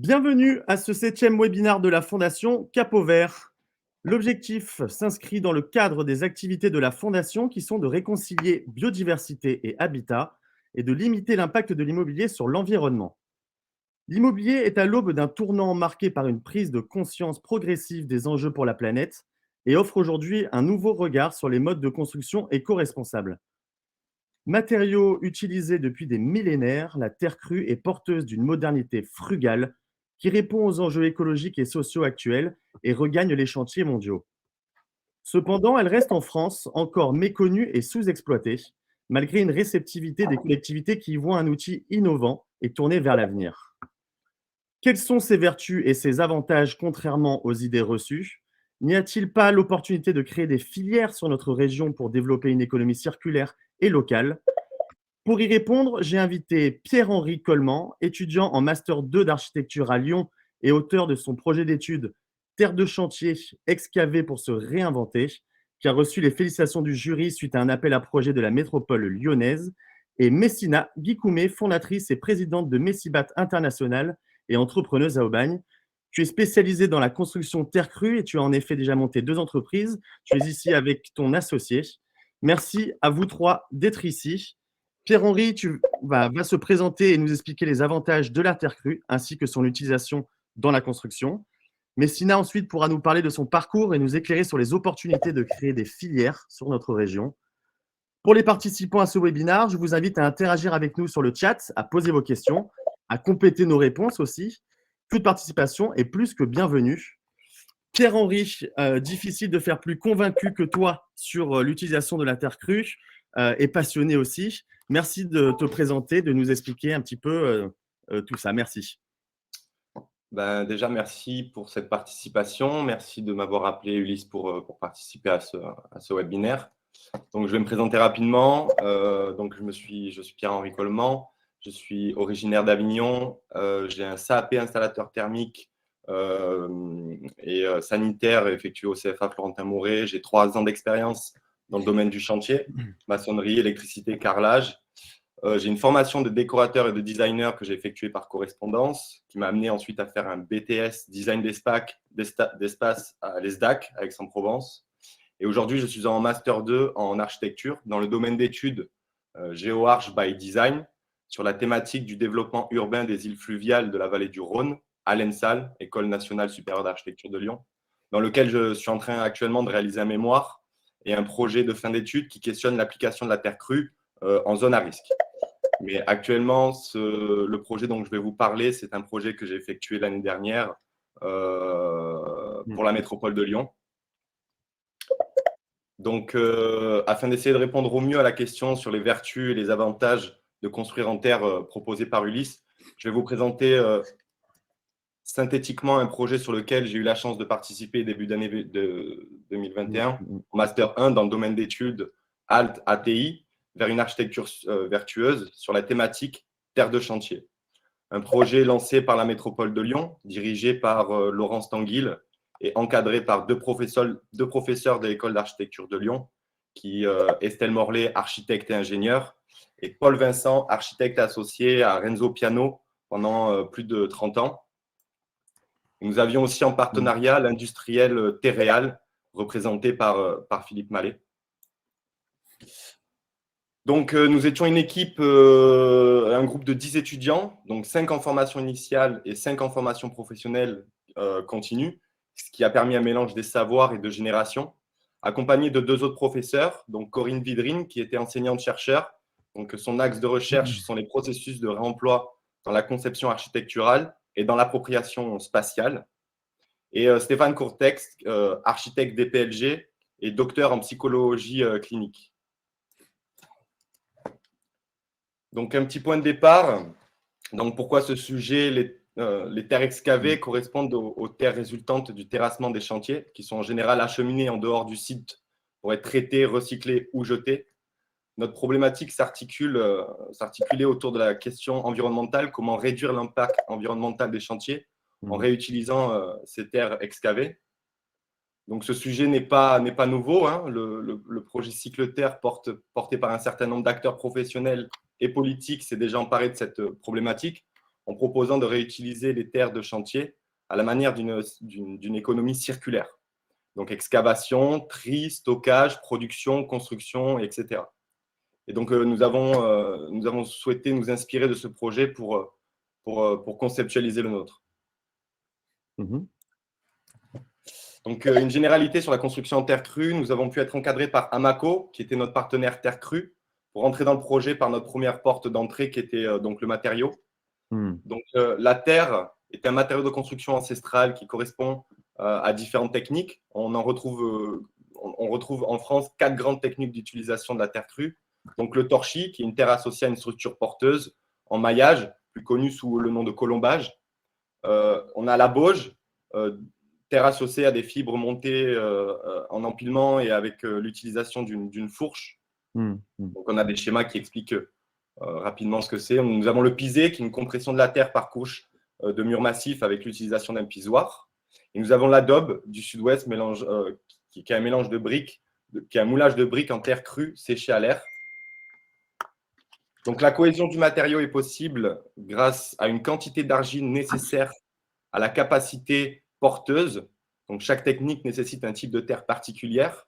Bienvenue à ce 7e webinaire de la Fondation Capot Vert. L'objectif s'inscrit dans le cadre des activités de la Fondation qui sont de réconcilier biodiversité et habitat et de limiter l'impact de l'immobilier sur l'environnement. L'immobilier est à l'aube d'un tournant marqué par une prise de conscience progressive des enjeux pour la planète et offre aujourd'hui un nouveau regard sur les modes de construction éco-responsables. Matériau utilisé depuis des millénaires, la terre crue est porteuse d'une modernité frugale qui répond aux enjeux écologiques et sociaux actuels et regagne les chantiers mondiaux. Cependant, elle reste en France encore méconnue et sous-exploitée, malgré une réceptivité des collectivités qui y voient un outil innovant et tourné vers l'avenir. Quelles sont ses vertus et ses avantages contrairement aux idées reçues? N'y a-t-il pas l'opportunité de créer des filières sur notre région pour développer une économie circulaire et locale? Pour y répondre, j'ai invité Pierre-Henri Coleman, étudiant en master 2 d'architecture à Lyon et auteur de son projet d'étude Terre de chantier excavée pour se réinventer, qui a reçu les félicitations du jury suite à un appel à projet de la métropole lyonnaise, et Messina Guikoumé, fondatrice et présidente de Messibat International et entrepreneuse à Aubagne. Tu es spécialisée dans la construction terre crue et tu as en effet déjà monté 2 entreprises. Tu es ici avec ton associé. Merci à vous 3 d'être ici. Pierre-Henri, va se présenter et nous expliquer les avantages de la terre crue ainsi que son utilisation dans la construction. Messina ensuite pourra nous parler de son parcours et nous éclairer sur les opportunités de créer des filières sur notre région. Pour les participants à ce webinaire, je vous invite à interagir avec nous sur le chat, à poser vos questions, à compléter nos réponses aussi. Toute participation est plus que bienvenue. Pierre-Henri, difficile de faire plus convaincu que toi sur l'utilisation de la terre crue et passionné aussi. Merci de te présenter, de nous expliquer un petit peu tout ça. Merci. Déjà, merci pour cette participation. Merci de m'avoir appelé, Ulysse, pour participer à ce webinaire. Donc, je vais me présenter rapidement. Je suis Pierre-Henri Coleman. Je suis originaire d'Avignon. J'ai un CAP installateur thermique et sanitaire effectué au CFA Florentin-Mouret. J'ai 3 ans d'expérience dans le domaine du chantier, maçonnerie, électricité, carrelage. J'ai une formation de décorateur et de designer que j'ai effectuée par correspondance, qui m'a amené ensuite à faire un BTS design d'espace à l'ESDAC, à Aix-en-Provence. Et aujourd'hui, je suis en Master 2 en architecture dans le domaine d'études GeoArch by Design sur la thématique du développement urbain des îles fluviales de la vallée du Rhône à l'ENSAL, École nationale supérieure d'architecture de Lyon, dans lequel je suis en train actuellement de réaliser un mémoire et un projet de fin d'études qui questionne l'application de la terre crue en zone à risque. Mais actuellement, le projet dont je vais vous parler, c'est un projet que j'ai effectué l'année dernière pour la métropole de Lyon. Donc, afin d'essayer de répondre au mieux à la question sur les vertus et les avantages de construire en terre proposés par Ulysse, je vais vous présenter synthétiquement un projet sur lequel j'ai eu la chance de participer début d'année 2021, Master 1 dans le domaine d'études ALT ATI, vers une architecture vertueuse sur la thématique terre de chantier. Un projet lancé par la métropole de Lyon, dirigé par Laurence Tanguil et encadré par deux professeurs de l'école d'architecture de Lyon, Estelle Morlet, architecte et ingénieur, et Paul Vincent, architecte associé à Renzo Piano pendant plus de 30 ans. Et nous avions aussi en partenariat l'industriel Terreal, représenté par Philippe Mallet. Donc, nous étions une équipe, un groupe de 10 étudiants, donc 5 en formation initiale et 5 en formation professionnelle continue, ce qui a permis un mélange des savoirs et de générations, accompagné de 2 autres professeurs, donc Corinne Vidrine, qui était enseignante-chercheur. Donc, son axe de recherche sont les processus de réemploi dans la conception architecturale et dans l'appropriation spatiale. Et Stéphane Courtex, architecte DPLG et docteur en psychologie clinique. Donc, un petit point de départ. Donc, pourquoi ce sujet? Les terres excavées correspondent aux terres résultantes du terrassement des chantiers, qui sont en général acheminées en dehors du site pour être traitées, recyclées ou jetées. Notre problématique s'articulait autour de la question environnementale, comment réduire l'impact environnemental des chantiers en réutilisant ces terres excavées. Donc, ce sujet n'est pas nouveau, hein. Le projet Cycle Terre, porté par un certain nombre d'acteurs professionnels et politiques, s'est déjà emparé de cette problématique en proposant de réutiliser les terres de chantier à la manière d'une économie circulaire. Donc, excavation, tri, stockage, production, construction, etc. Et donc, nous avons souhaité nous inspirer de ce projet pour conceptualiser le nôtre. Mhm. Donc, une généralité sur la construction en terre crue, nous avons pu être encadrés par Amaco, qui était notre partenaire terre crue, pour entrer dans le projet par notre première porte d'entrée, qui était donc le matériau. Donc, la terre est un matériau de construction ancestral qui correspond à différentes techniques. On retrouve en France 4 grandes techniques d'utilisation de la terre crue. Donc, le torchis, qui est une terre associée à une structure porteuse en maillage, plus connue sous le nom de colombage. On a la bauge, terre associée à des fibres montées en empilement et avec l'utilisation d'une fourche. Donc, on a des schémas qui expliquent rapidement ce que c'est. Nous avons le pisé, qui est une compression de la terre par couche de murs massifs avec l'utilisation d'un pisoir. Et nous avons l'adobe du sud-ouest, qui est un mélange de briques, qui est un moulage de briques en terre crue séchée à l'air. Donc, la cohésion du matériau est possible grâce à une quantité d'argile nécessaire à la capacité porteuse. Donc, chaque technique nécessite un type de terre particulière.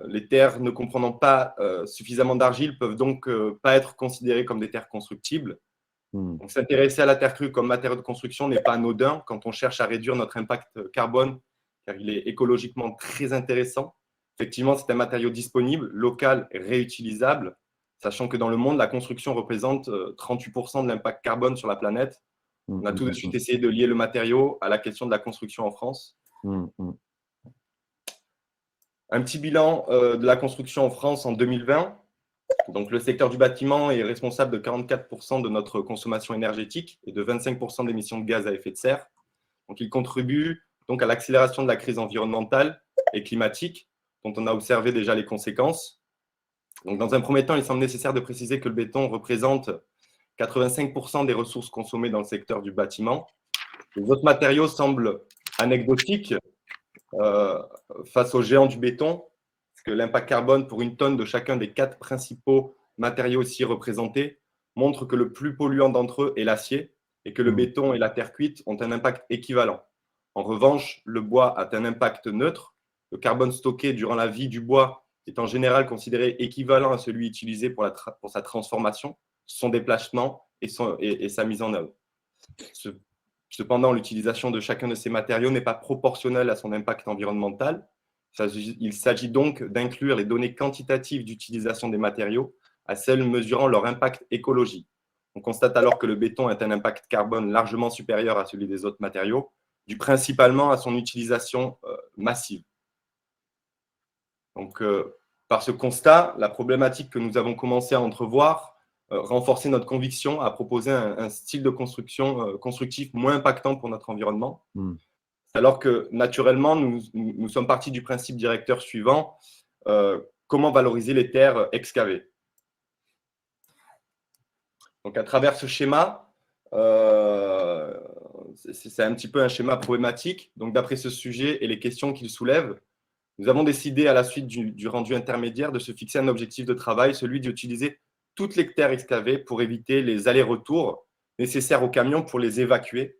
Les terres ne comprenant pas suffisamment d'argile peuvent donc pas être considérées comme des terres constructibles. Donc, s'intéresser à la terre crue comme matériau de construction n'est pas anodin quand on cherche à réduire notre impact carbone, car il est écologiquement très intéressant. Effectivement, c'est un matériau disponible, local et réutilisable, sachant que dans le monde, la construction représente 38% de l'impact carbone sur la planète. On a tout de suite essayé de lier le matériau à la question de la construction en France. Un petit bilan de la construction en France en 2020. Donc, le secteur du bâtiment est responsable de 44% de notre consommation énergétique et de 25% d'émissions de gaz à effet de serre. Donc, il contribue donc à l'accélération de la crise environnementale et climatique, dont on a observé déjà les conséquences. Donc, dans un premier temps, il semble nécessaire de préciser que le béton représente 85% des ressources consommées dans le secteur du bâtiment. Les autres matériaux semblent anecdotiques face aux géants du béton, parce que l'impact carbone pour une tonne de chacun des 4 principaux matériaux ici représentés montre que le plus polluant d'entre eux est l'acier et que le béton et la terre cuite ont un impact équivalent. En revanche, le bois a un impact neutre. Le carbone stocké durant la vie du bois est en général considéré équivalent à celui utilisé pour sa transformation, son déplacement et sa mise en œuvre. Cependant, l'utilisation de chacun de ces matériaux n'est pas proportionnelle à son impact environnemental. Il s'agit donc d'inclure les données quantitatives d'utilisation des matériaux à celles mesurant leur impact écologique. On constate alors que le béton a un impact carbone largement supérieur à celui des autres matériaux, dû principalement à son utilisation massive. Donc, par ce constat, la problématique que nous avons commencé à entrevoir renforcer notre conviction à proposer un style de construction constructif moins impactant pour notre environnement. Alors que, naturellement, nous sommes partis du principe directeur suivant, comment valoriser les terres excavées. Donc, à travers ce schéma, c'est un petit peu un schéma problématique. Donc, d'après ce sujet et les questions qu'il soulève, nous avons décidé, à la suite du rendu intermédiaire, de se fixer un objectif de travail, celui d'utiliser toutes les terres excavées pour éviter les allers-retours nécessaires aux camions pour les évacuer.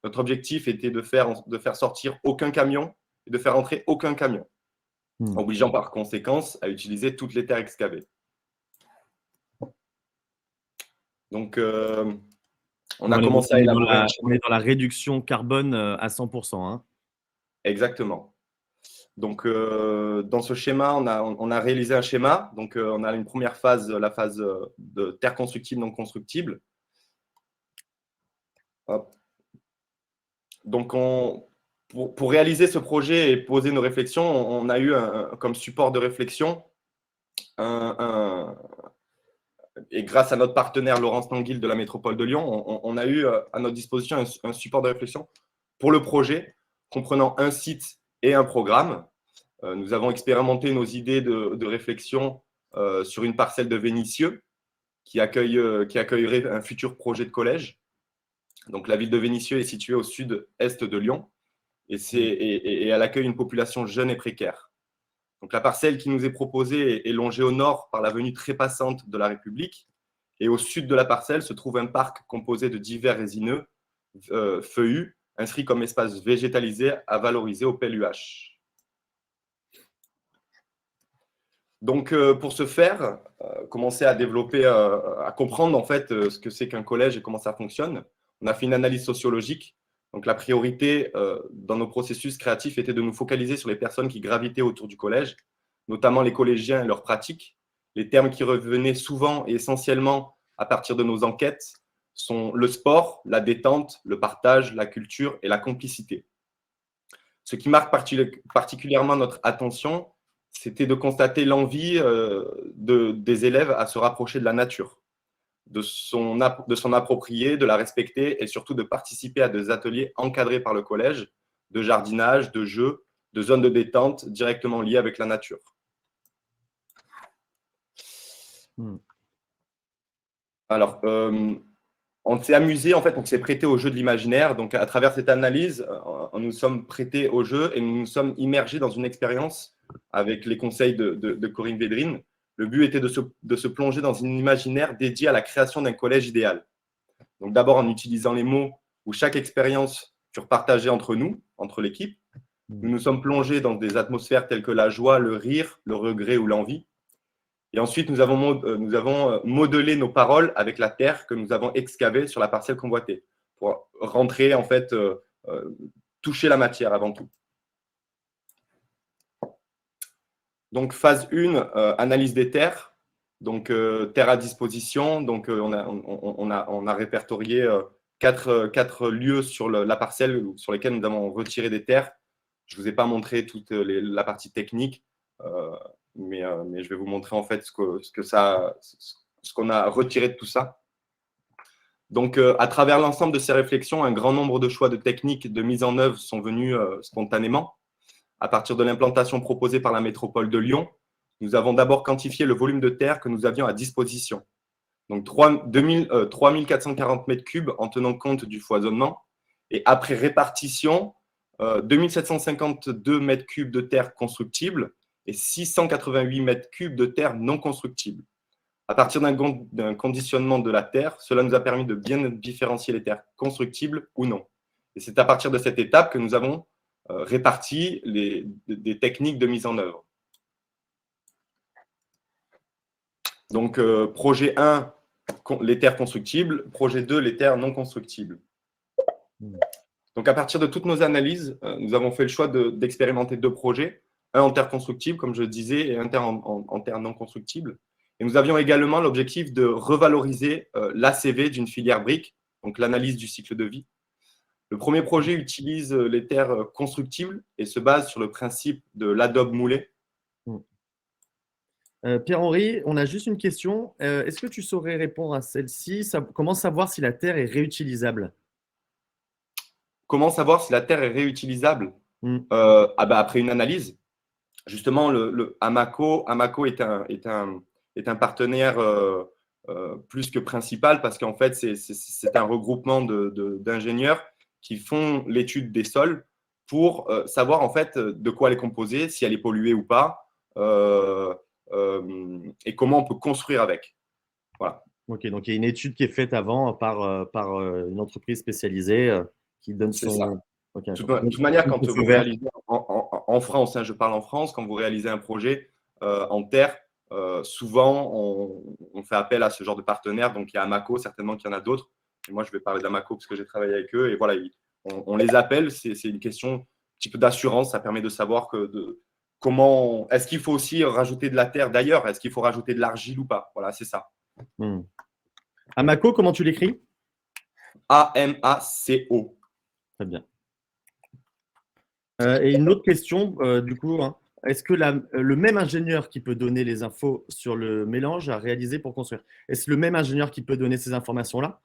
Notre objectif était de faire sortir aucun camion et de faire entrer aucun camion, obligeant par conséquence à utiliser toutes les terres excavées. Donc, on a commencé à élaborer un schéma. On est dans la réduction carbone à 100%. Hein. Exactement. Donc, dans ce schéma, on a réalisé un schéma. Donc, on a une première phase, la phase de terre constructible, non constructible. Hop. Donc, pour réaliser ce projet et poser nos réflexions, on a eu comme support de réflexion, et grâce à notre partenaire Laurence Tanguil de la métropole de Lyon, on a eu à notre disposition un support de réflexion pour le projet, comprenant un site et un programme. Nous avons expérimenté nos idées de réflexion sur une parcelle de Vénissieux qui accueillerait un futur projet de collège. Donc, la ville de Vénissieux est située au sud-est de Lyon et elle accueille une population jeune et précaire. Donc, la parcelle qui nous est proposée est longée au nord par l'avenue Trépassante de la République Et au sud de la parcelle se trouve un parc composé de divers résineux feuillus, inscrits comme espace végétalisé à valoriser au PLUH. Donc, pour ce faire, commencer à développer, à comprendre en fait ce que c'est qu'un collège et comment ça fonctionne, on a fait une analyse sociologique. Donc, la priorité dans nos processus créatifs était de nous focaliser sur les personnes qui gravitaient autour du collège, notamment les collégiens et leurs pratiques. Les termes qui revenaient souvent et essentiellement à partir de nos enquêtes sont le sport, la détente, le partage, la culture et la complicité. Ce qui marque particulièrement notre attention, c'était de constater l'envie des élèves à se rapprocher de la nature, de s'en approprier, de la respecter et surtout de participer à des ateliers encadrés par le collège, de jardinage, de jeux, de zones de détente directement liées avec la nature. Alors, on s'est amusé, en fait, on s'est prêté au jeu de l'imaginaire. Donc, à travers cette analyse, nous sommes prêtés au jeu et nous nous sommes immergés dans une expérience avec les conseils de Corinne Védrine. Le but était de se plonger dans un imaginaire dédié à la création d'un collège idéal. Donc, d'abord en utilisant les mots où chaque expérience furent partagées entre nous, entre l'équipe. Nous nous sommes plongés dans des atmosphères telles que la joie, le rire, le regret ou l'envie. Et ensuite, nous avons modelé nos paroles avec la terre que nous avons excavée sur la parcelle convoitée pour rentrer, en fait, toucher la matière avant tout. Donc, phase 1, analyse des terres. Donc, terre à disposition. Donc, on a répertorié quatre lieux sur la parcelle sur lesquels nous avons retiré des terres. Je ne vous ai pas montré toute la partie technique. Mais je vais vous montrer en fait ce qu'on a retiré de tout ça. Donc, à travers l'ensemble de ces réflexions, un grand nombre de choix de techniques de mise en œuvre sont venus spontanément. À partir de l'implantation proposée par la métropole de Lyon, nous avons d'abord quantifié le volume de terre que nous avions à disposition. Donc, 3440 mètres cubes en tenant compte du foisonnement. Et après répartition, 2752 mètres cubes de terre constructibles et 688 mètres cubes de terre non constructibles. À partir d'un conditionnement de la terre, cela nous a permis de bien différencier les terres constructibles ou non. Et c'est à partir de cette étape que nous avons réparti des techniques de mise en œuvre. Donc, projet 1, les terres constructibles. Projet 2, les terres non constructibles. Donc, à partir de toutes nos analyses, nous avons fait le choix d'expérimenter 2 projets. Un en terre constructible, comme je le disais, et un en terre non constructible. Et nous avions également l'objectif de revaloriser l'ACV d'une filière brique, donc l'analyse du cycle de vie. Le premier projet utilise les terres constructibles et se base sur le principe de l'adobe moulé. Pierre-Henri, on a juste une question. Est-ce que tu saurais répondre à celle-ci? Comment savoir si la terre est réutilisable? Comment savoir si la terre est réutilisable? Après une analyse. Justement, Amaco est un partenaire plus que principal parce qu'en fait, c'est un regroupement d'ingénieurs qui font l'étude des sols pour savoir en fait de quoi elle est composée, si elle est polluée ou pas, et comment on peut construire avec. Voilà. Ok, donc il y a une étude qui est faite avant par une entreprise spécialisée qui donne son… C'est ça. Okay. De toute manière, quand vous réalisez en France, je parle en France, quand vous réalisez un projet en terre, souvent on fait appel à ce genre de partenaires. Donc il y a Amaco, certainement qu'il y en a d'autres. Et moi, je vais parler d'Amaco parce que j'ai travaillé avec eux. Et voilà, on les appelle. C'est une question un petit peu d'assurance. Ça permet de savoir comment. Est-ce qu'il faut aussi rajouter de la terre d'ailleurs? Est-ce qu'il faut rajouter de l'argile ou pas? Voilà, c'est ça. Amaco, comment tu l'écris? A-M-A-C-O. Très bien. Et une autre question, du coup, hein. Est-ce que le même ingénieur qui peut donner les infos sur le mélange à réaliser pour construire, est-ce le même ingénieur qui peut donner ces informations-là?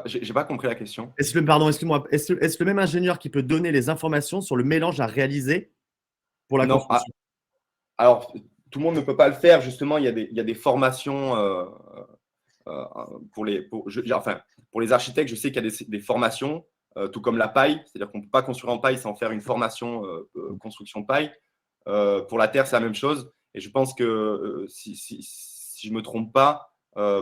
J'ai pas compris la question. Pardon, excuse-moi. Est-ce le même ingénieur qui peut donner les informations sur le mélange à réaliser pour la construction? Alors, tout le monde ne peut pas le faire. Justement, il y a des formations pour les architectes. Je sais qu'il y a des formations, tout comme la paille. C'est-à-dire qu'on ne peut pas construire en paille sans faire une formation construction paille. Pour la terre, c'est la même chose. Et je pense que si si je ne me trompe pas,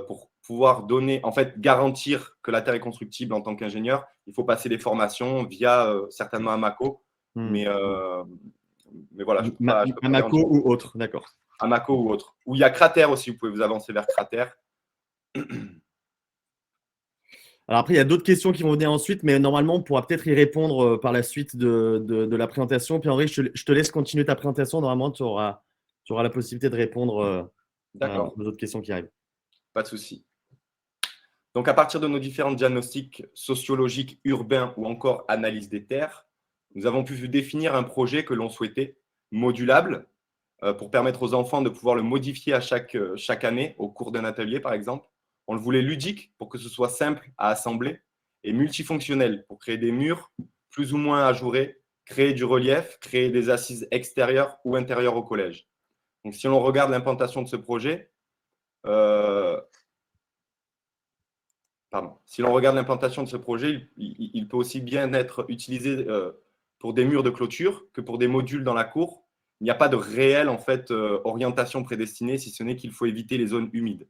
pour pouvoir donner, en fait, garantir que la terre est constructible en tant qu'ingénieur, il faut passer des formations via certainement Amaco. Mais voilà, je peux pas Amaco ou autre, d'accord. Amaco ou autre. Ou il y a Cratère aussi, vous pouvez vous avancer vers Cratère. Alors après, il y a d'autres questions qui vont venir ensuite, mais normalement, on pourra peut-être y répondre par la suite de la présentation. Puis Henri, je te laisse continuer ta présentation. Normalement, tu auras la possibilité de répondre aux autres questions qui arrivent. Pas de souci. Donc, à partir de nos différents diagnostics sociologiques, urbains ou encore analyse des terres, nous avons pu définir un projet que l'on souhaitait modulable pour permettre aux enfants de pouvoir le modifier à chaque année au cours d'un atelier, par exemple. On le voulait ludique pour que ce soit simple à assembler et multifonctionnel pour créer des murs plus ou moins ajourés, créer du relief, créer des assises extérieures ou intérieures au collège. Donc, si on regarde l'implantation de ce projet, si l'on regarde l'implantation de ce projet, il peut aussi bien être utilisé pour des murs de clôture que pour des modules dans la cour. Il n'y a pas de réelle en fait, orientation prédestinée, si ce n'est qu'il faut éviter les zones humides.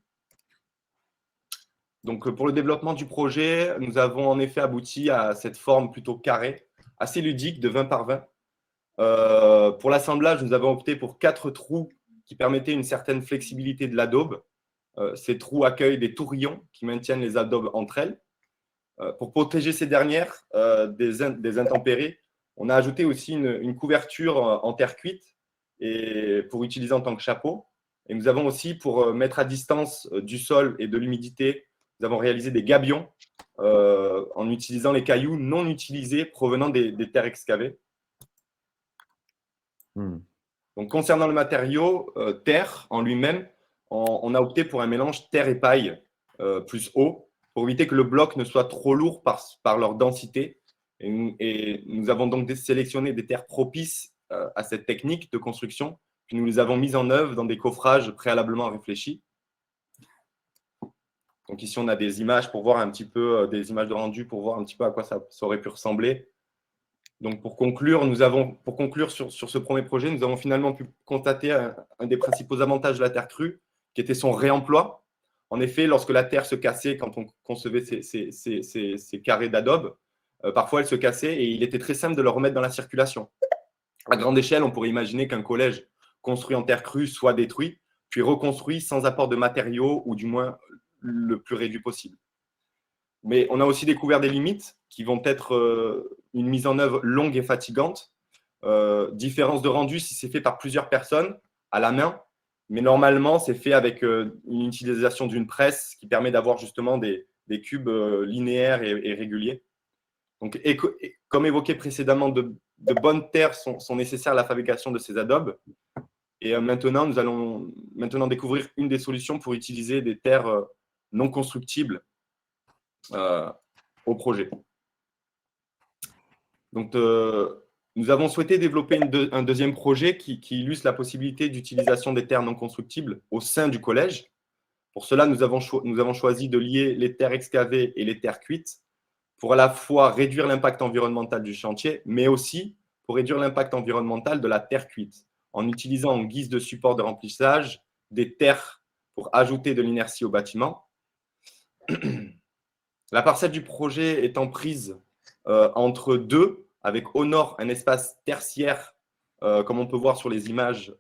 Donc, pour le développement du projet, nous avons en effet abouti à cette forme plutôt carrée, assez ludique, de 20 par 20. Pour l'assemblage, nous avons opté pour 4 trous qui permettaient une certaine flexibilité de l'adobe. Ces trous accueillent des tourillons qui maintiennent les adobes entre elles. Pour protéger ces dernières des intempéries, on a ajouté aussi une couverture en terre cuite et pour utiliser en tant que chapeau. Et nous avons aussi, pour mettre à distance du sol et de l'humidité, nous avons réalisé des gabions en utilisant les cailloux non utilisés provenant des terres excavées. Donc, concernant le matériau, terre en lui-même, on a opté pour un mélange terre et paille plus eau pour éviter que le bloc ne soit trop lourd par leur densité. Et nous avons donc sélectionné des terres propices à cette technique de construction, puis nous les avons mises en œuvre dans des coffrages préalablement réfléchis. Donc ici, on a des images pour voir un petit peu, des images de rendu pour voir un petit peu à quoi ça aurait pu ressembler. Donc, pour conclure sur ce premier projet, nous avons finalement pu constater un des principaux avantages de la terre crue, qui était son réemploi. En effet, lorsque la terre se cassait, quand on concevait ces carrés d'adobe, parfois elle se cassait et il était très simple de le remettre dans la circulation. À grande échelle, on pourrait imaginer qu'un collège construit en terre crue soit détruit, puis reconstruit sans apport de matériaux ou du moins le plus réduit possible. Mais on a aussi découvert des limites qui vont être une mise en œuvre longue et fatigante, différence de rendu si c'est fait par plusieurs personnes à la main, mais normalement c'est fait avec une utilisation d'une presse qui permet d'avoir justement des cubes linéaires et réguliers. Donc, comme évoqué précédemment, de bonnes terres sont nécessaires à la fabrication de ces adobes. Et maintenant, nous allons découvrir une des solutions pour utiliser des terres non constructibles au projet. Donc, nous avons souhaité développer un deuxième projet qui illustre la possibilité d'utilisation des terres non constructibles au sein du collège. Pour cela, nous avons choisi de lier les terres excavées et les terres cuites pour à la fois réduire l'impact environnemental du chantier, mais aussi pour réduire l'impact environnemental de la terre cuite, en utilisant en guise de support de remplissage des terres pour ajouter de l'inertie au bâtiment. La parcelle du projet étant prise entre deux, avec au nord un espace tertiaire, comme on peut voir sur les images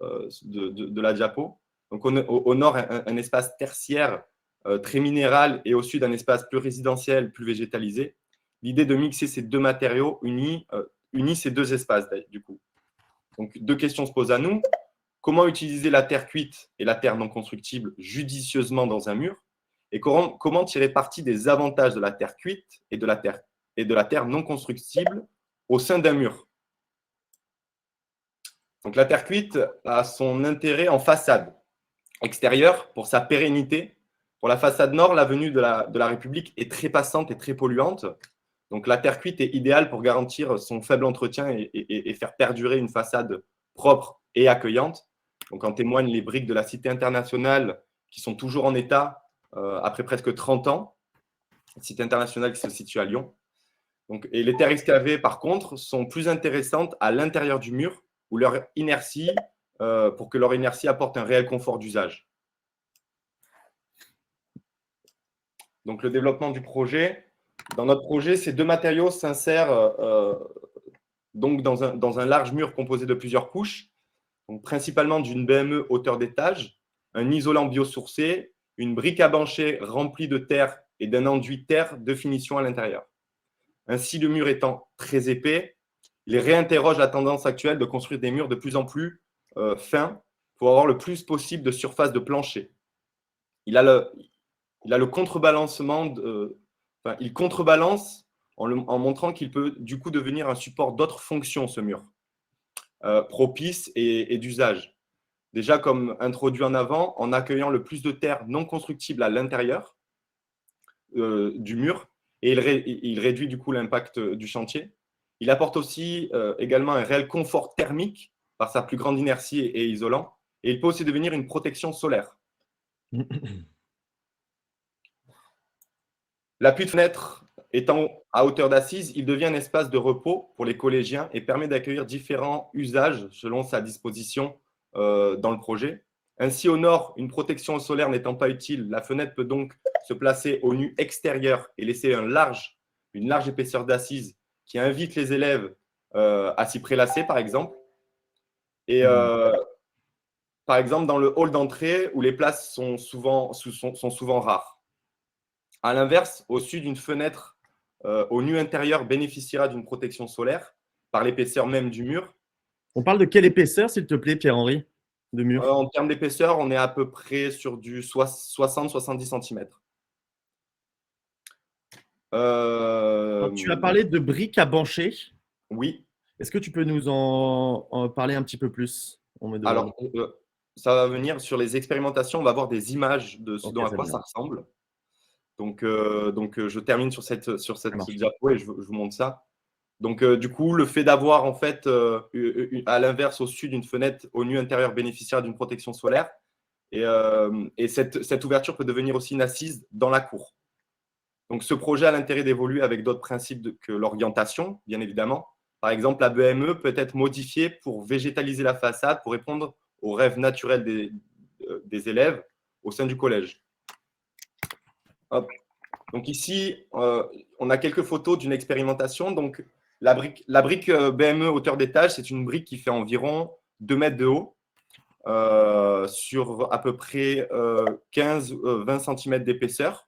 de la diapo. Donc au nord, un espace tertiaire très minéral et au sud, un espace plus résidentiel, plus végétalisé. L'idée de mixer ces deux matériaux unit ces deux espaces, du coup. Donc, deux questions se posent à nous. Comment utiliser la terre cuite et la terre non constructible judicieusement dans un mur? Et comment tirer parti des avantages de la terre cuite et de la terre non constructible au sein d'un mur? Donc, la terre cuite a son intérêt en façade extérieure pour sa pérennité. Pour la façade nord, l'avenue de la République est très passante et très polluante. Donc, la terre cuite est idéale pour garantir son faible entretien et faire perdurer une façade propre et accueillante. Donc, en témoignent les briques de la Cité internationale qui sont toujours en état après presque 30 ans. Cité internationale qui se situe à Lyon. Donc, et les terres excavées, par contre, sont plus intéressantes à l'intérieur du mur pour que leur inertie apporte un réel confort d'usage. donc le développement du projet. Dans notre projet, ces deux matériaux s'insèrent donc dans un large mur composé de plusieurs couches, donc principalement d'une BME hauteur d'étage, un isolant biosourcé, une brique à bancher remplie de terre et d'un enduit terre de finition à l'intérieur. Ainsi, le mur étant très épais, il réinterroge la tendance actuelle de construire des murs de plus en plus fins pour avoir le plus possible de surface de plancher. Il a le contrebalancement, il contrebalance en montrant qu'il peut du coup devenir un support d'autres fonctions, ce mur, propice et d'usage. Déjà, comme introduit en avant, en accueillant le plus de terre non constructible à l'intérieur du mur, et il réduit du coup l'impact du chantier. Il apporte aussi également un réel confort thermique par sa plus grande inertie et isolant, et il peut aussi devenir une protection solaire. L'appui de fenêtre étant à hauteur d'assise, il devient un espace de repos pour les collégiens et permet d'accueillir différents usages selon sa disposition dans le projet. Ainsi, au nord, une protection solaire n'étant pas utile, la fenêtre peut donc se placer au nu extérieur et laisser une large épaisseur d'assise qui invite les élèves à s'y prélasser, par exemple. Et par exemple, dans le hall d'entrée, où les places sont souvent rares. À l'inverse, au sud, une fenêtre au nu intérieur bénéficiera d'une protection solaire par l'épaisseur même du mur. On parle de quelle épaisseur, s'il te plaît, Pierre-Henri, de mur? En termes d'épaisseur, on est à peu près sur du 60-70 cm. Tu as parlé de briques à bancher. Oui. Est-ce que tu peux nous en parler un petit peu plus? Alors, ça va venir sur les expérimentations. On va voir des images de ce dont à quoi ça ressemble. Donc, je termine sur cette diapo et je vous montre ça. Donc, du coup, le fait d'avoir en fait à l'inverse au sud une fenêtre au nu intérieur bénéficiaire d'une protection solaire et cette ouverture peut devenir aussi une assise dans la cour. Donc, ce projet a l'intérêt d'évoluer avec d'autres principes que l'orientation, bien évidemment. Par exemple, la BME peut être modifiée pour végétaliser la façade pour répondre aux rêves naturels des élèves au sein du collège. Hop. Donc ici, on a quelques photos d'une expérimentation. Donc, la brique BME hauteur d'étage, c'est une brique qui fait environ 2 mètres de haut sur à peu près 15-20 cm d'épaisseur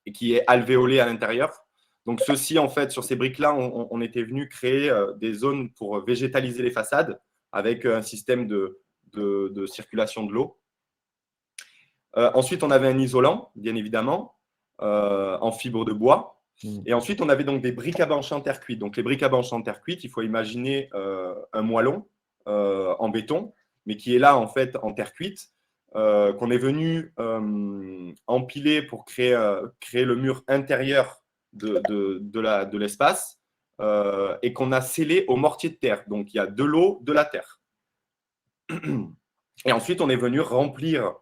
et qui est alvéolée à l'intérieur. Donc, ceci, en fait, sur ces briques-là, on était venu créer des zones pour végétaliser les façades avec un système de circulation de l'eau. Ensuite, on avait un isolant, bien évidemment, en fibre de bois. Et ensuite, on avait donc des briques à bancher en terre cuite. Donc, les briques à bancher en terre cuite, il faut imaginer un moellon en béton, mais qui est là, en fait, en terre cuite, qu'on est venu empiler pour créer le mur intérieur de l'espace et qu'on a scellé au mortier de terre. Donc, il y a de l'eau, de la terre. Et ensuite, on est venu remplir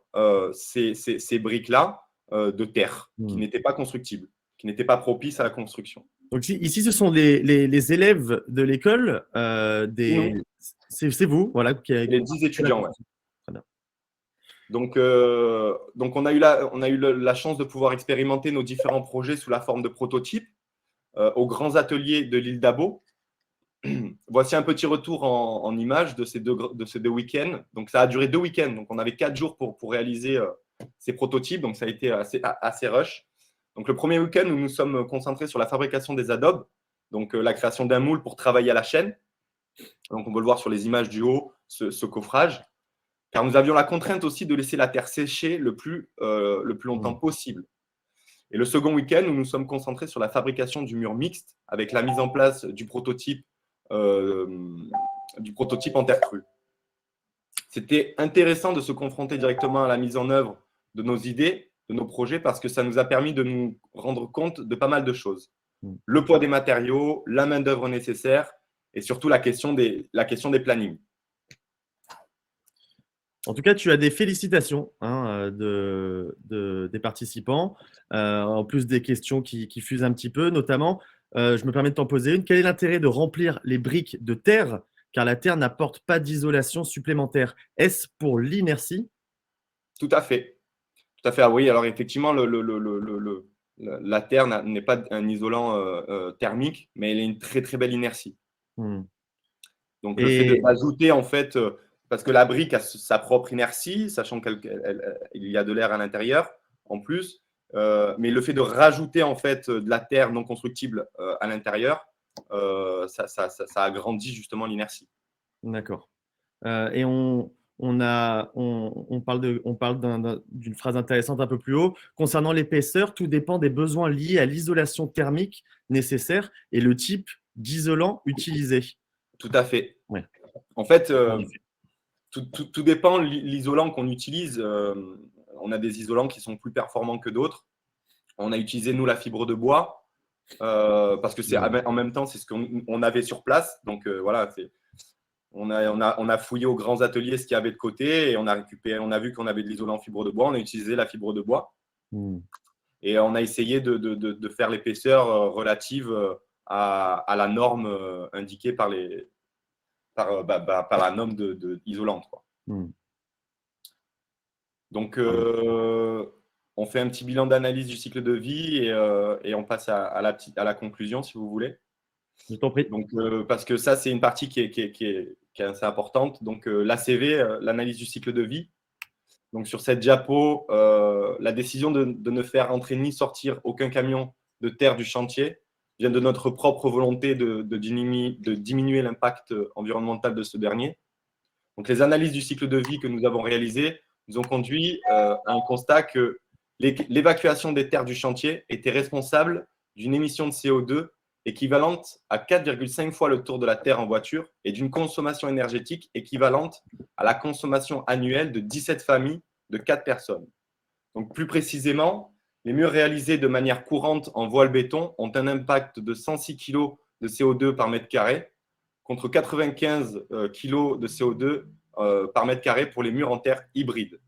ces briques-là de terre qui n'étaient pas constructibles, qui n'étaient pas propices à la construction. Donc ici, ce sont les élèves de l'école. C'est vous, voilà. Les 10 étudiants, ouais. Donc, on a eu la chance de pouvoir expérimenter nos différents projets sous la forme de prototypes aux grands ateliers de l'île d'Abo. Voici un petit retour en images de ces deux week-ends. Donc, ça a duré 2 week-ends. Donc, on avait 4 jours pour réaliser ces prototypes. Donc, ça a été assez rush. Donc, le premier week-end, nous nous sommes concentrés sur la fabrication des adobes. Donc, la création d'un moule pour travailler à la chaîne. Donc, on peut le voir sur les images du haut, ce coffrage. Car nous avions la contrainte aussi de laisser la terre sécher le plus longtemps possible. Et le second week-end, nous nous sommes concentrés sur la fabrication du mur mixte avec la mise en place du prototype en terre crue. C'était intéressant de se confronter directement à la mise en œuvre de nos idées, de nos projets, parce que ça nous a permis de nous rendre compte de pas mal de choses. Le poids des matériaux, la main-d'œuvre nécessaire et surtout la question des plannings. En tout cas, tu as des félicitations des participants, en plus des questions qui fusent un petit peu, notamment, je me permets de t'en poser une. Quel est l'intérêt de remplir les briques de terre, car la terre n'apporte pas d'isolation supplémentaire? Est-ce pour l'inertie? Tout à fait. Tout à fait. Ah oui, alors effectivement, la terre n'est pas un isolant thermique, mais elle a une très très belle inertie. Hmm. Donc le fait de Et rajouter en fait, parce que la brique a sa propre inertie, sachant qu'il y a de l'air à l'intérieur en plus, mais le fait de rajouter en fait de la terre non constructible à l'intérieur, ça agrandit justement l'inertie. d'accord. Et on parle d'une phrase intéressante un peu plus haut. Concernant l'épaisseur, tout dépend des besoins liés à l'isolation thermique nécessaire et le type d'isolant utilisé. Tout à fait. Ouais, En fait, en effet. tout dépend de l'isolant qu'on utilise. On a des isolants qui sont plus performants que d'autres. On a utilisé, nous, la fibre de bois parce que c'est en même temps, c'est ce qu'on avait sur place. Donc, voilà, on a fouillé aux grands ateliers ce qu'il y avait de côté et on a vu qu'on avait de l'isolant fibre de bois. On a utilisé la fibre de bois Hmm. et on a essayé de faire l'épaisseur relative à la norme indiquée par la norme isolante, quoi. Hmm. Donc, Ah oui. on fait un petit bilan d'analyse du cycle de vie et on passe à la conclusion, si vous voulez. Je t'en prie. Donc, parce que ça, c'est une partie qui est assez importante. Donc, l'ACV, l'analyse du cycle de vie. Donc, sur cette diapo, la décision de ne faire entrer ni sortir aucun camion de terre du chantier vient de notre propre volonté de diminuer l'impact environnemental de ce dernier. Donc, les analyses du cycle de vie que nous avons réalisées nous ont conduit à un constat que l'évacuation des terres du chantier était responsable d'une émission de CO2 équivalente à 4,5 fois le tour de la Terre en voiture et d'une consommation énergétique équivalente à la consommation annuelle de 17 familles de 4 personnes. Donc, plus précisément, les murs réalisés de manière courante en voile béton ont un impact de 106 kg de CO2 par mètre carré contre 95 kg de CO2 par mètre carré pour les murs en terre hybrides.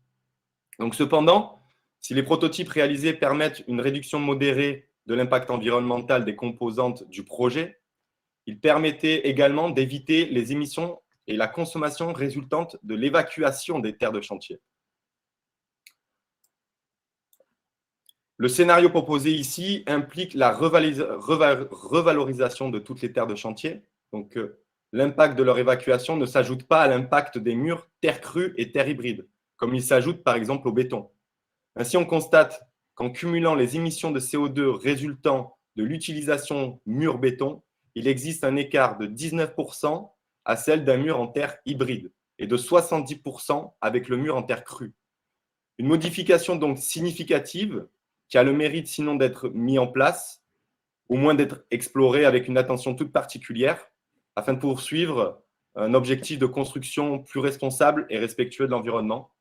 Donc, cependant, si les prototypes réalisés permettent une réduction modérée de l'impact environnemental des composantes du projet, ils permettaient également d'éviter les émissions et la consommation résultante de l'évacuation des terres de chantier. Le scénario proposé ici implique la revalorisation de toutes les terres de chantier. Donc, l'impact de leur évacuation ne s'ajoute pas à l'impact des murs terre crue et terre hybride, comme il s'ajoute par exemple au béton. Ainsi, on constate qu'en cumulant les émissions de CO2 résultant de l'utilisation mur-béton, il existe un écart de 19% à celle d'un mur en terre hybride et de 70% avec le mur en terre crue. Une modification donc significative qui a le mérite sinon d'être mise en place, au moins d'être explorée avec une attention toute particulière, afin de poursuivre un objectif de construction plus responsable et respectueux de l'environnement.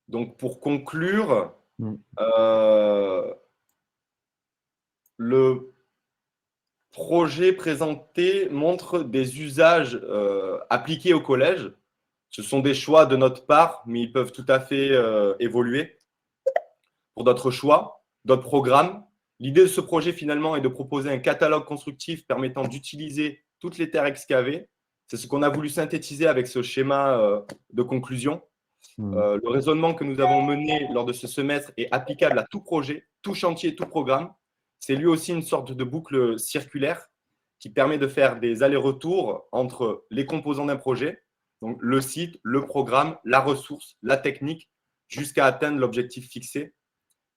Donc, pour conclure, le projet présenté montre des usages appliqués au collège. Ce sont des choix de notre part, mais ils peuvent tout à fait évoluer pour d'autres choix, d'autres programmes. L'idée de ce projet, finalement, est de proposer un catalogue constructif permettant d'utiliser toutes les terres excavées. C'est ce qu'on a voulu synthétiser avec ce schéma de conclusion. Le raisonnement que nous avons mené lors de ce semestre est applicable à tout projet, tout chantier, tout programme. C'est lui aussi une sorte de boucle circulaire qui permet de faire des allers-retours entre les composants d'un projet, donc le site, le programme, la ressource, la technique, jusqu'à atteindre l'objectif fixé.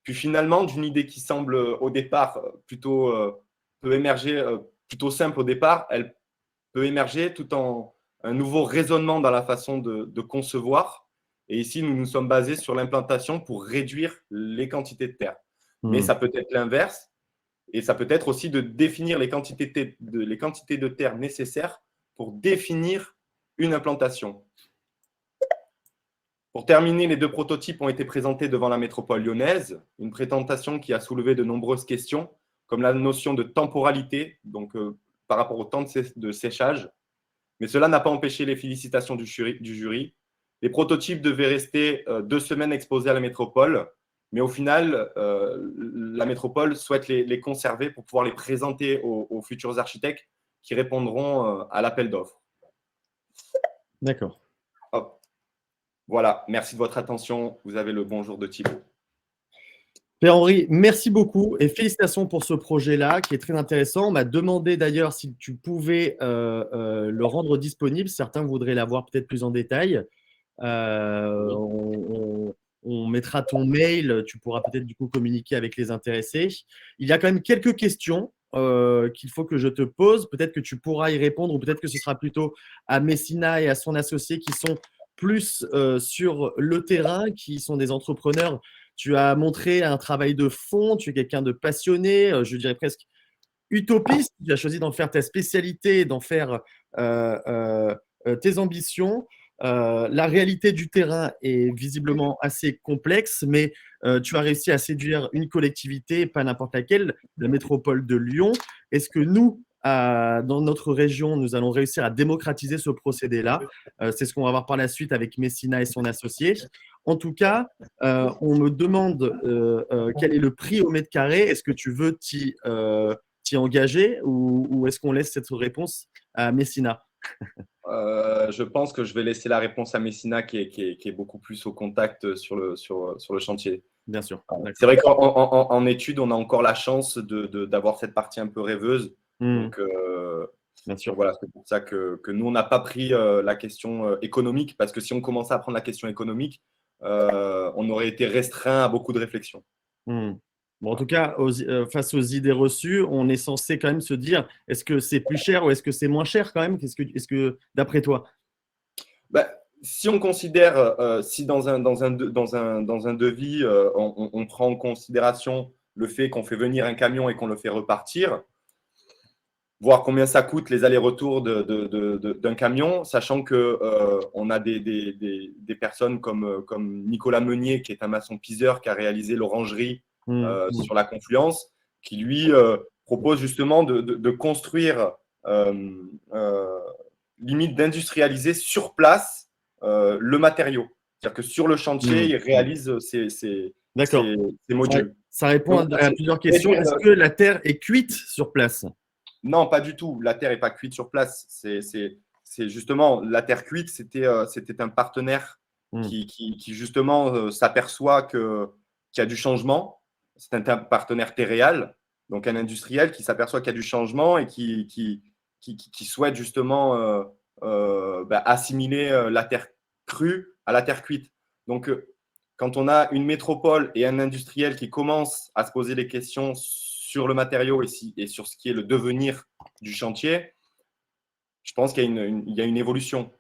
Puis finalement, d'une idée qui semble au départ peut émerger plutôt simple au départ, elle peut émerger tout en un nouveau raisonnement dans la façon de concevoir. Et ici, nous nous sommes basés sur l'implantation pour réduire les quantités de terre. Mais ça peut être l'inverse. Et ça peut être aussi de définir les quantités de terre nécessaires pour définir une implantation. Pour terminer, les deux prototypes ont été présentés devant la métropole lyonnaise, une présentation qui a soulevé de nombreuses questions, comme la notion de temporalité, donc par rapport au temps de séchage. Mais cela n'a pas empêché les félicitations du jury. Les prototypes devaient rester 2 semaines exposés à la métropole, mais au final, la métropole souhaite les conserver pour pouvoir les présenter aux futurs architectes qui répondront à l'appel d'offres. D'accord. Hop. Voilà, merci de votre attention. Vous avez le bonjour de Thibaut. Pierre-Henri, merci beaucoup et félicitations pour ce projet-là qui est très intéressant. On m'a demandé d'ailleurs si tu pouvais le rendre disponible. Certains voudraient l'avoir peut-être plus en détail. Euh, Oui. on, on mettra ton mail, tu pourras peut-être du coup communiquer avec les intéressés. Il y a quand même quelques questions qu'il faut que je te pose. Peut-être que tu pourras y répondre ou peut-être que ce sera plutôt à Messina et à son associé qui sont plus sur le terrain, qui sont des entrepreneurs. Tu as montré un travail de fond, tu es quelqu'un de passionné, je dirais presque utopiste. Tu as choisi d'en faire ta spécialité, d'en faire tes ambitions. La réalité du terrain est visiblement assez complexe, mais tu as réussi à séduire une collectivité, pas n'importe laquelle, la métropole de Lyon. Est-ce que nous, dans notre région, nous allons réussir à démocratiser ce procédé-là? C'est ce qu'on va voir par la suite avec Messina et son associé. En tout cas, on me demande quel est le prix au mètre carré. Est-ce que tu veux t'y engager ou est-ce qu'on laisse cette réponse à Messina? Je pense que je vais laisser la réponse à Messina qui est beaucoup plus au contact sur le chantier. Bien sûr, C'est d'accord. vrai qu'en études, on a encore la chance d'avoir cette partie un peu rêveuse. Hmm, Donc, bien sûr. donc voilà, c'est pour ça que nous, on n'a pas pris la question économique, parce que si on commençait à prendre la question économique, on aurait été restreint à beaucoup de réflexions. Hmm. Bon, en tout Voilà. cas, face aux idées reçues, on est censé quand même se dire, est-ce que c'est plus cher ou est-ce que c'est moins cher quand même? Est-ce que d'après toi? Bah, si on considère, si dans un devis, on prend en considération le fait qu'on fait venir un camion et qu'on le fait repartir, voir combien ça coûte les allers-retours d'un camion, sachant que on a des personnes comme Nicolas Meunier, qui est un maçon-piseur, qui a réalisé l'orangerie Hmm, sur la Confluence, qui lui propose justement de construire, euh, euh, limite d'industrialiser sur place le matériau. C'est-à-dire que sur le chantier, hmm. il réalise ses D'accord. Ça, modules. ça répond Donc, à plusieurs questions. réduire, Est-ce que la Terre est cuite sur place? non, pas du tout. La terre n'est pas cuite sur place. C'est justement la terre cuite, c'était un partenaire Hmm, qui justement s'aperçoit qu'il y a du changement. C'est un partenaire Terreal, donc un industriel qui s'aperçoit qu'il y a du changement et qui souhaite justement assimiler la terre crue à la terre cuite. Donc, quand on a une métropole et un industriel qui commence à se poser des questions sur le matériau et sur ce qui est le devenir du chantier, je pense qu'il y a une évolution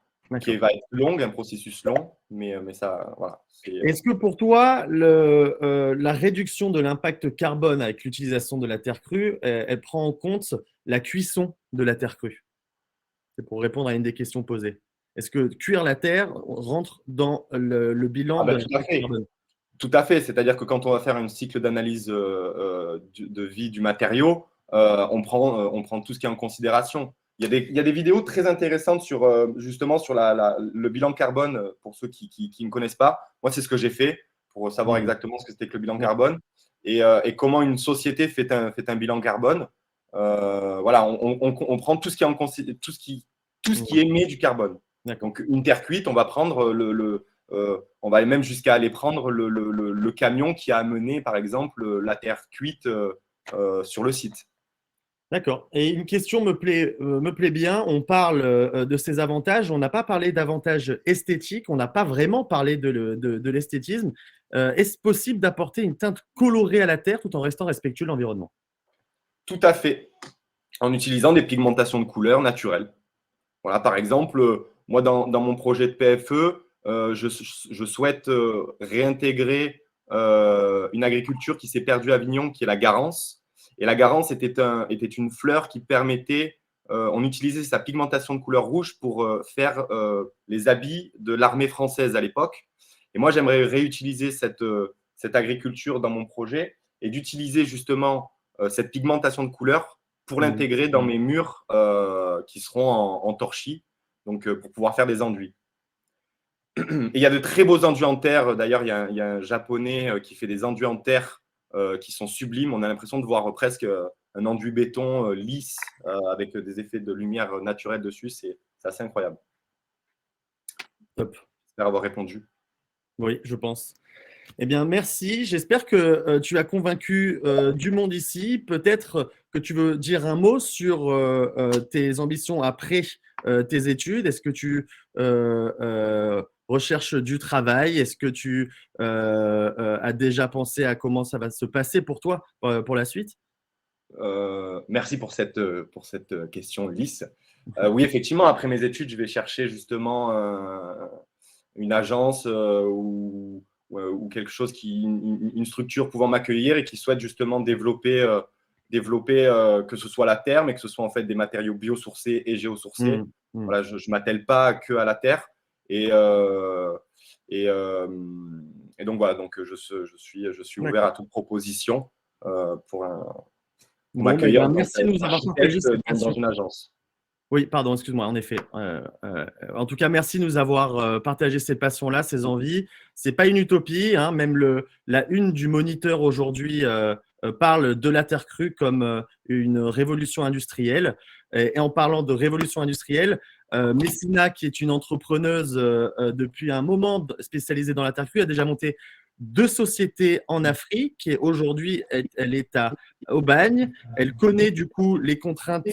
qui d'accord. va être longue, un processus long, mais ça, voilà. Est-ce que pour toi, la réduction de l'impact carbone avec l'utilisation de la terre crue, elle prend en compte la cuisson de la terre crue? C'est pour répondre à une des questions posées. Est-ce que cuire la terre rentre dans le bilan de Tout à l'impact fait. carbone? Tout à fait. C'est-à-dire que quand on va faire un cycle d'analyse de vie du matériau, on prend tout ce qui est en considération. Il y a des vidéos très intéressantes justement sur le bilan carbone pour ceux qui ne connaissent pas. Moi, c'est ce que j'ai fait pour savoir Hmm, exactement ce que c'était que le bilan d'accord. carbone et comment une société fait un bilan carbone. Voilà, on prend tout ce qui est tout ce qui Hmm, émet du carbone. d'accord. Donc, une terre cuite, on va prendre on va même jusqu'à aller prendre le camion qui a amené, par exemple, la terre cuite sur le site. D'accord. Et une question me plaît bien. On parle de ces avantages. On n'a pas parlé d'avantages esthétiques. On n'a pas vraiment parlé de l'esthétisme. Est-ce possible d'apporter une teinte colorée à la terre tout en restant respectueux de l'environnement? Tout à fait, en utilisant des pigmentations de couleurs naturelles. Voilà, par exemple, moi, dans mon projet de PFE, je souhaite réintégrer une agriculture qui s'est perdue à Avignon, qui est la garance. Et la garance était une fleur qui permettait, on utilisait sa pigmentation de couleur rouge pour faire les habits de l'armée française à l'époque. Et moi, j'aimerais réutiliser cette agriculture dans mon projet et d'utiliser justement cette pigmentation de couleur pour Hmm, l'intégrer dans mes murs qui seront en torchis, donc pour pouvoir faire des enduits. Et il y a de très beaux enduits en terre. D'ailleurs, il y a un japonais qui fait des enduits en terre qui sont sublimes. On a l'impression de voir presque un enduit béton lisse avec des effets de lumière naturelle dessus. C'est assez incroyable. top. J'espère avoir répondu. Oui, je pense. Eh bien, merci. J'espère que tu as convaincu du monde ici. Peut-être que tu veux dire un mot sur tes ambitions après tes études. Est-ce que tu recherches du travail? Est-ce que tu as déjà pensé à comment ça va se passer pour toi pour la suite? Merci pour cette question, Ulysse. Oui, effectivement, après mes études, je vais chercher justement une agence ou quelque chose une structure pouvant m'accueillir et qui souhaite justement développer que ce soit la terre, mais que ce soit en fait des matériaux biosourcés et géosourcés. Mm, mm. Voilà, je ne m'attelle pas que à la terre. Et, euh, et, euh, et donc voilà, donc je suis ouvert à D'accord. toute proposition euh, pour, un- pour Bon, ben, m'accueillir en tant merci de nous avoir partagé qu'architecte cette dans passion. une agence. Oui, pardon, excuse-moi, en effet. En tout cas, merci de nous avoir partagé cette passion-là, ces envies. C'est pas une utopie, hein, même la une du Moniteur aujourd'hui parle de la terre crue comme une révolution industrielle. Et en parlant de révolution industrielle, Messina, qui est une entrepreneuse depuis un moment spécialisée dans la terre crue, a déjà monté deux sociétés en Afrique et aujourd'hui, elle est à Aubagne. Elle connaît du coup les contraintes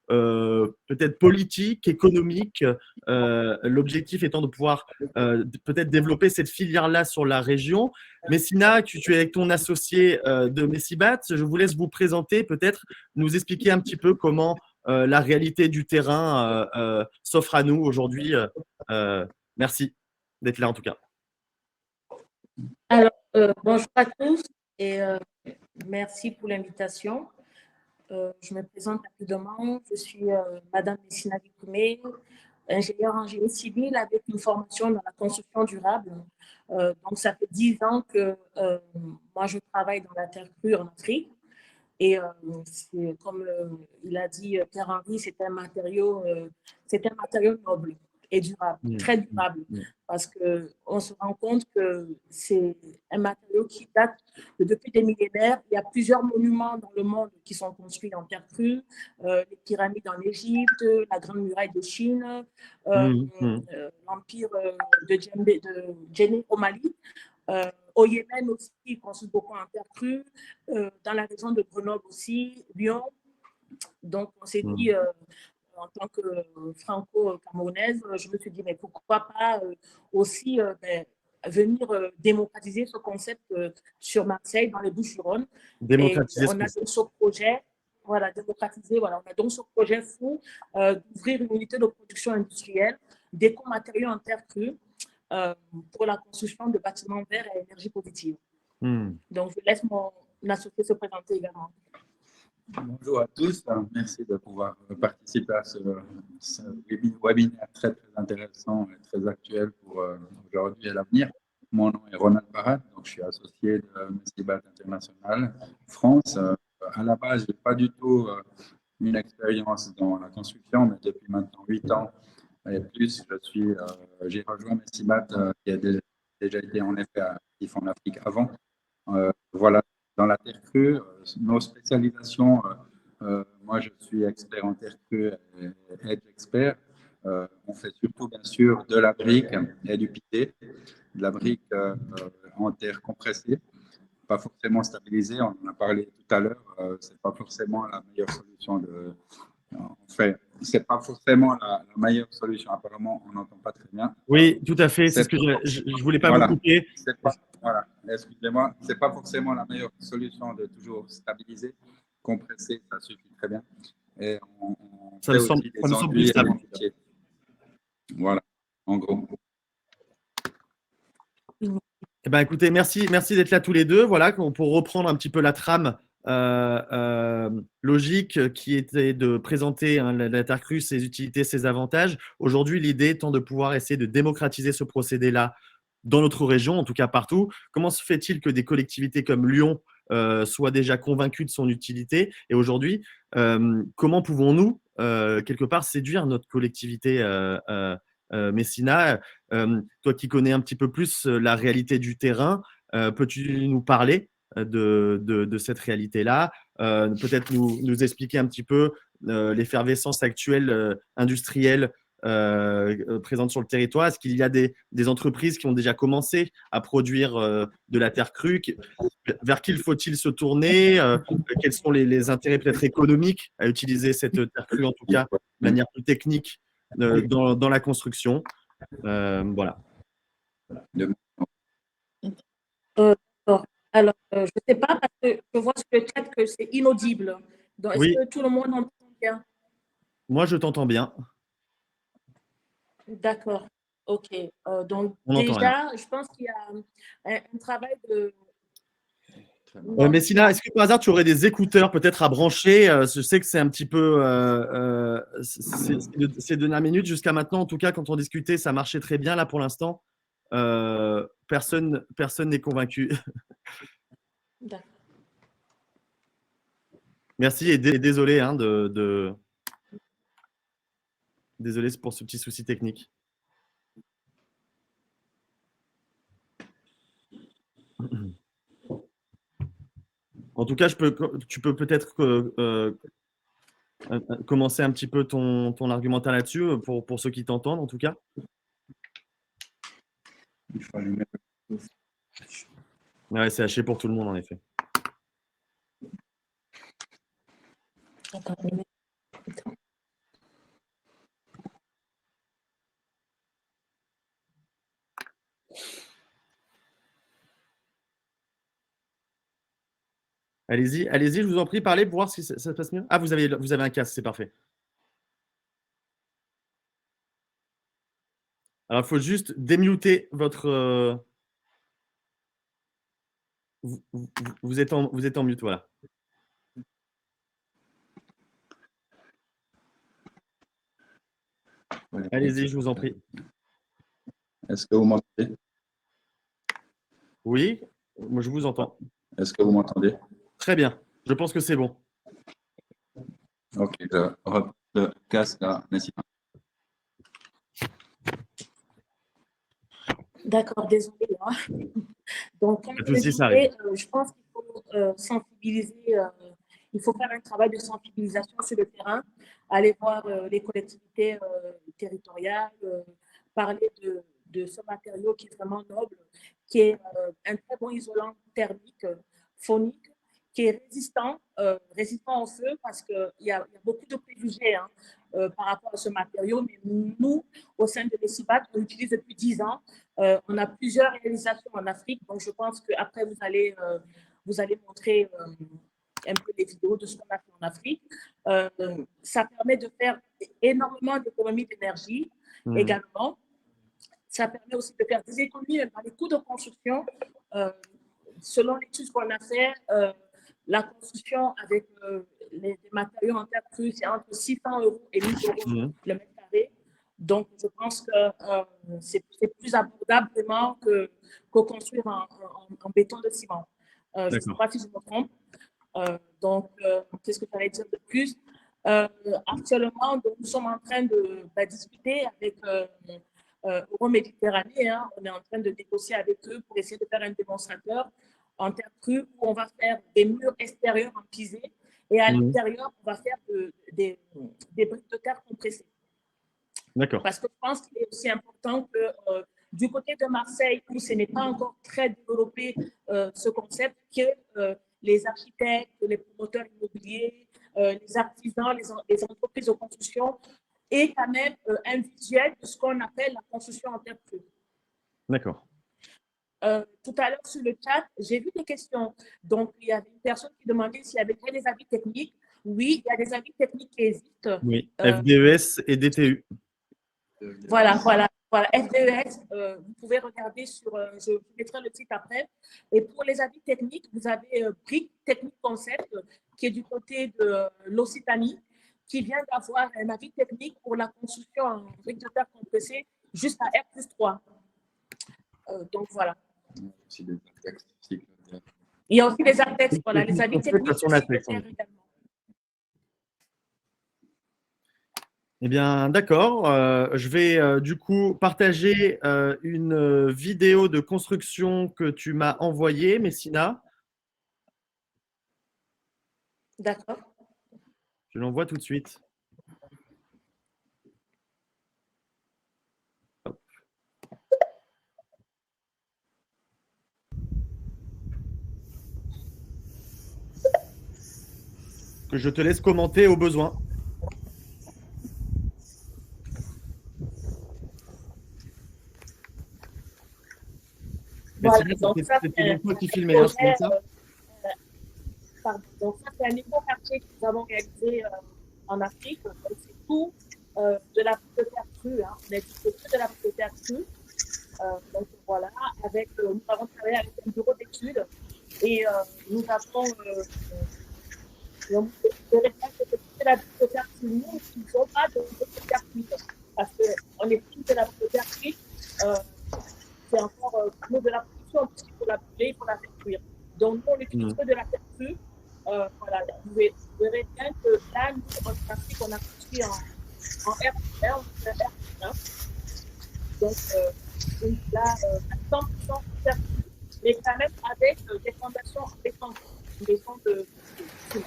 peut-être politique, économique. L'objectif étant de pouvoir peut-être développer cette filière-là sur la région. Messina, tu es avec ton associé de Messibat. Je vous laisse vous présenter, peut-être nous expliquer un petit peu comment la réalité du terrain s'offre à nous aujourd'hui. Merci d'être là en tout cas. Alors, bonjour à tous et merci pour l'invitation. Je me présente rapidement. Je suis Madame Messina Dikoumé, ingénieure en génie civil avec une formation dans la construction durable. Donc, ça fait 10 ans que moi, je travaille dans la terre crue en Afrique. Et comme il a dit Pierre-Henri, c'est un matériau noble et durable, très durable, parce qu'on se rend compte que c'est un matériau qui date depuis des millénaires. Il y a plusieurs monuments dans le monde qui sont construits en terre crue, les pyramides en Égypte, la Grande Muraille de Chine, l'empire de Djenné au Mali. Au Yémen aussi, ils construisent beaucoup en terre crue. Dans la région de Grenoble aussi, Lyon. Donc, on s'est dit, en tant que franco-camerounaise, je me suis dit, mais pourquoi pas aussi venir démocratiser ce concept sur Marseille, dans les Bouches-du-Rhône. Et Démocratiser ce on a concept. donc ce projet, voilà, démocratiser, voilà, on a donc ce projet fou d'ouvrir une unité de production industrielle d'éco-matériaux en terre crue pour la construction de bâtiments verts et énergie positive. Donc, je laisse mon associé se présenter également. Bonjour à tous, merci de pouvoir participer à ce webinaire très, très intéressant et très actuel pour aujourd'hui et l'avenir. Mon nom est Ronald Barat, donc je suis associé de Messibat International France. À la base, je n'ai pas du tout une expérience dans la construction, mais depuis maintenant 8 ans et plus, j'ai rejoint Messibat qui a déjà été en effet actif en Afrique avant. Voilà, dans la terre crue, nos spécialisations, moi je suis expert en terre crue et aide expert. On fait surtout bien sûr de la brique et du pité, de la brique en terre compressée, pas forcément stabilisée, on en a parlé tout à l'heure, c'est pas forcément la meilleure solution c'est pas forcément la meilleure solution, apparemment on n'entend pas très bien. Oui, tout à fait, c'est ce que je voulais pas vous couper. Voilà, excusez-moi, c'est pas forcément la meilleure solution de toujours stabiliser, compresser, ça suffit très bien. Et on fait aussi des enduits et des pieds. Voilà, en gros. Eh ben, écoutez, merci d'être là tous les deux. Voilà, pour reprendre un petit peu la trame logique qui était de présenter la terre crue, ses utilités, ses avantages. Aujourd'hui, l'idée étant de pouvoir essayer de démocratiser ce procédé-là dans notre région, en tout cas partout. Comment se fait-il que des collectivités comme Lyon soient déjà convaincues de son utilité? Et aujourd'hui, comment pouvons-nous, quelque part, séduire notre collectivité Messina? Toi qui connais un petit peu plus la réalité du terrain, peux-tu nous parler de cette réalité-là, peut-être nous expliquer un petit peu l'effervescence actuelle industrielle présentes sur le territoire? Est-ce qu'il y a des entreprises qui ont déjà commencé à produire de la terre crue? Vers qui faut-il se tourner? Quels sont les intérêts peut-être économiques à utiliser cette terre crue, en tout cas de manière plus technique, dans la construction? Voilà. D'accord. Alors, je ne sais pas parce que je vois sur le chat que c'est inaudible. Donc, est-ce Oui, que tout le monde entend bien? moi je t'entends bien. D'accord. OK. Donc, On n'entend rien. déjà, je pense qu'il y a un travail de… Messina, est-ce que par hasard tu aurais des écouteurs peut-être à brancher? Je sais que c'est un petit peu ces dernières minutes. Jusqu'à maintenant, en tout cas, quand on discutait, ça marchait très bien. Là, pour l'instant, personne n'est convaincu. D'accord. Merci et désolé hein, désolé pour ce petit souci technique. En tout cas, tu peux peut-être commencer un petit peu ton argumentaire là-dessus pour ceux qui t'entendent, en tout cas. Il faut allumer. Ouais, c'est haché pour tout le monde, en effet. Allez-y, allez-y, je vous en prie, parlez pour voir si ça se passe mieux. Ah, vous avez un casque, c'est parfait. Alors, il faut juste démuter votre… vous êtes en mute, voilà. Allez-y, je vous en prie. Est-ce que vous m'entendez? Oui, moi je vous entends. Est-ce que vous m'entendez? Très bien, je pense que c'est bon. Ok, je reprends le casque à Messina. D'accord, désolé. Hein. Donc, comme Pas de je le souci, ça arrive. disais, je pense qu'il faut sensibiliser, il faut faire un travail de sensibilisation sur le terrain, aller voir les collectivités territoriales, parler de ce matériau qui est vraiment noble, qui est un très bon isolant thermique, phonique, qui est résistant au feu parce qu'il y a beaucoup de préjugés hein, par rapport à ce matériau. Mais nous, au sein de l'ESIBAT, on l'utilise depuis 10 ans. On a plusieurs réalisations en Afrique, donc je pense qu'après, vous allez montrer un peu des vidéos de ce qu'on a fait en Afrique. Ça permet de faire énormément d'économies d'énergie également. Ça permet aussi de faire des économies dans les coûts de construction. Selon l'étude qu'on a fait, la construction avec les matériaux en terre crue, c'est entre 600 € et 1 000 € le mètre carré. Donc, je pense que c'est plus abordable vraiment que construire en béton de ciment. Je ne sais pas si je me trompe. Donc, qu'est-ce que j'allais dire de plus? Actuellement, donc, nous sommes en train de discuter avec Euroméditerranée. Hein, on est en train de négocier avec eux pour essayer de faire un démonstrateur en terre crue où on va faire des murs extérieurs en pisé et à l'intérieur, on va faire des briques de terre compressées. D'accord. Parce que je pense qu'il est aussi important que du côté de Marseille, où ce n'est pas encore très développé ce concept, que les architectes, les promoteurs immobiliers, les artisans, les entreprises de construction aient quand même un visuel de ce qu'on appelle la construction en terre crue. D'accord. Tout à l'heure sur le chat, j'ai vu des questions. Donc, il y avait une personne qui demandait s'il y avait des avis techniques. Oui, il y a des avis techniques qui existent. Oui, FDES et DTU. Voilà. FDES, vous pouvez regarder je vous mettrai le site après. Et pour les avis techniques, vous avez BRIC Technique Concept, qui est du côté de l'Occitanie, qui vient d'avoir un avis technique pour la construction en briques de terre compressée jusqu'à R+3. Donc, voilà. Il y a aussi les architectes, voilà, les avis techniques également. Eh bien, d'accord. Je vais du coup partager une vidéo de construction que tu m'as envoyée, Messina. D'accord. Je l'envoie tout de suite. que je te laisse commenter au besoin. Voilà, Messina, donc ça, c'était donc toi qui un filmais, hein, c'est bien projet, ça? pardon. Donc ça, c'est un éco-quartier que nous avons réalisé en Afrique. Donc, c'est tout de la pomme de terre crue. Hein. On a dit que tout de la pomme de terre crue. Donc voilà, nous avons travaillé avec un bureau d'études et nous avons de la pomme de terre crue. Nous n'utilisons pas de pomme de terre cuite parce qu'on est plus de la pomme de terre cuite. C'est encore pour nous de la production, puisqu'il faut la brûler, il faut la faire cuire. Donc, nous, on utilise que de la terre crue. Voilà, vous verrez bien que là, nous, en Afrique, on a construit en R1, donc là, 100% terre crue, mais quand même avec des fondations en béton, une maison de ciment.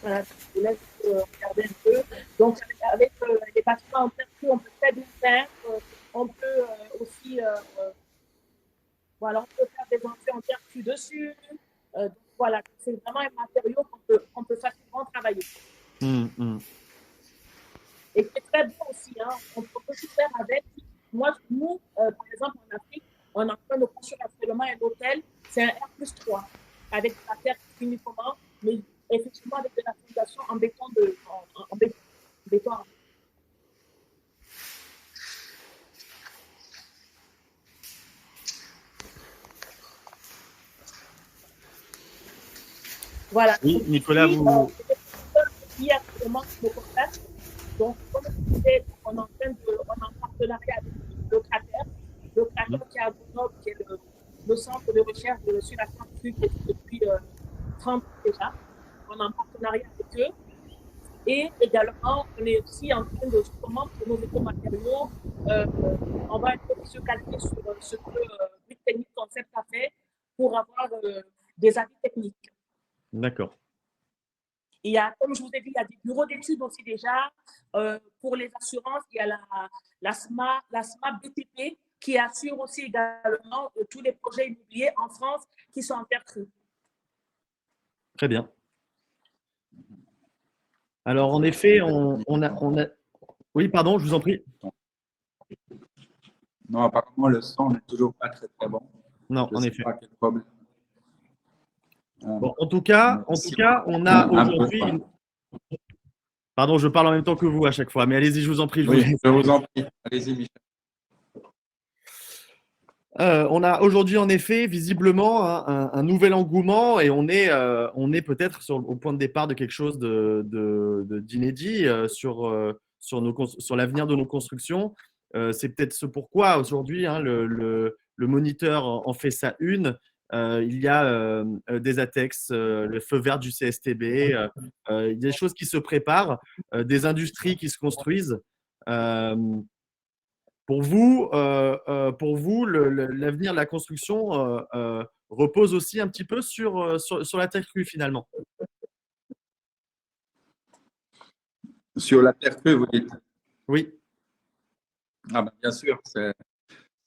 Voilà, je vous laisse regarder un peu. Donc, avec les bâtiments en terre crue, on peut très bien faire. On peut aussi voilà, on peut faire des entrées en terre crue dessus. Donc, voilà, c'est vraiment un matériau qu'on peut facilement travailler. Et c'est très bon aussi. Hein. On peut tout faire avec. Nous, par exemple, en Afrique, on est en train de construire actuellement un hôtel. C'est un R+3 avec de la terre uniquement, mais effectivement avec de la fondation en béton. Béton. Voilà. Oui, Nicolas, vous. Qui actuellement nos contacts. Donc, comme je disais, on est en partenariat avec le cratère qui est à Grenoble, qui est le centre de recherche sur la scientifique depuis 30 ans déjà. On est en partenariat avec eux. Et également, on est aussi en train de, justement, pour nos éco-matériaux, on va un peu se calquer sur ce que Brick Technique Concept a fait pour avoir des avis techniques. D'accord. Il y a, comme je vous ai dit, il y a des bureaux d'études aussi déjà. Pour les assurances, il y a la SMA BTP qui assure aussi également tous les projets immobiliers en France qui sont en terre crue. Très bien. Alors, en effet, on a… Oui, pardon, je vous en prie. Non, apparemment, le son n'est toujours pas très, très bon. Non, en effet. Pas quel problème. Bon, en tout cas, on a aujourd'hui… Pardon, je parle en même temps que vous à chaque fois, mais allez-y, je vous en prie. Je vous en prie. Allez-y, Michel. On a aujourd'hui en effet visiblement un nouvel engouement et on est peut-être au point de départ de quelque chose d'inédit sur l'avenir de nos constructions. C'est peut-être ce pourquoi aujourd'hui le moniteur en fait sa une. Il y a des ATEX, le feu vert du CSTB, il y a des choses qui se préparent, des industries qui se construisent. Pour vous, l'avenir de la construction repose aussi un petit peu sur la terre crue finalement. Sur la terre crue, vous dites? Oui. Ah ben, bien sûr, c'est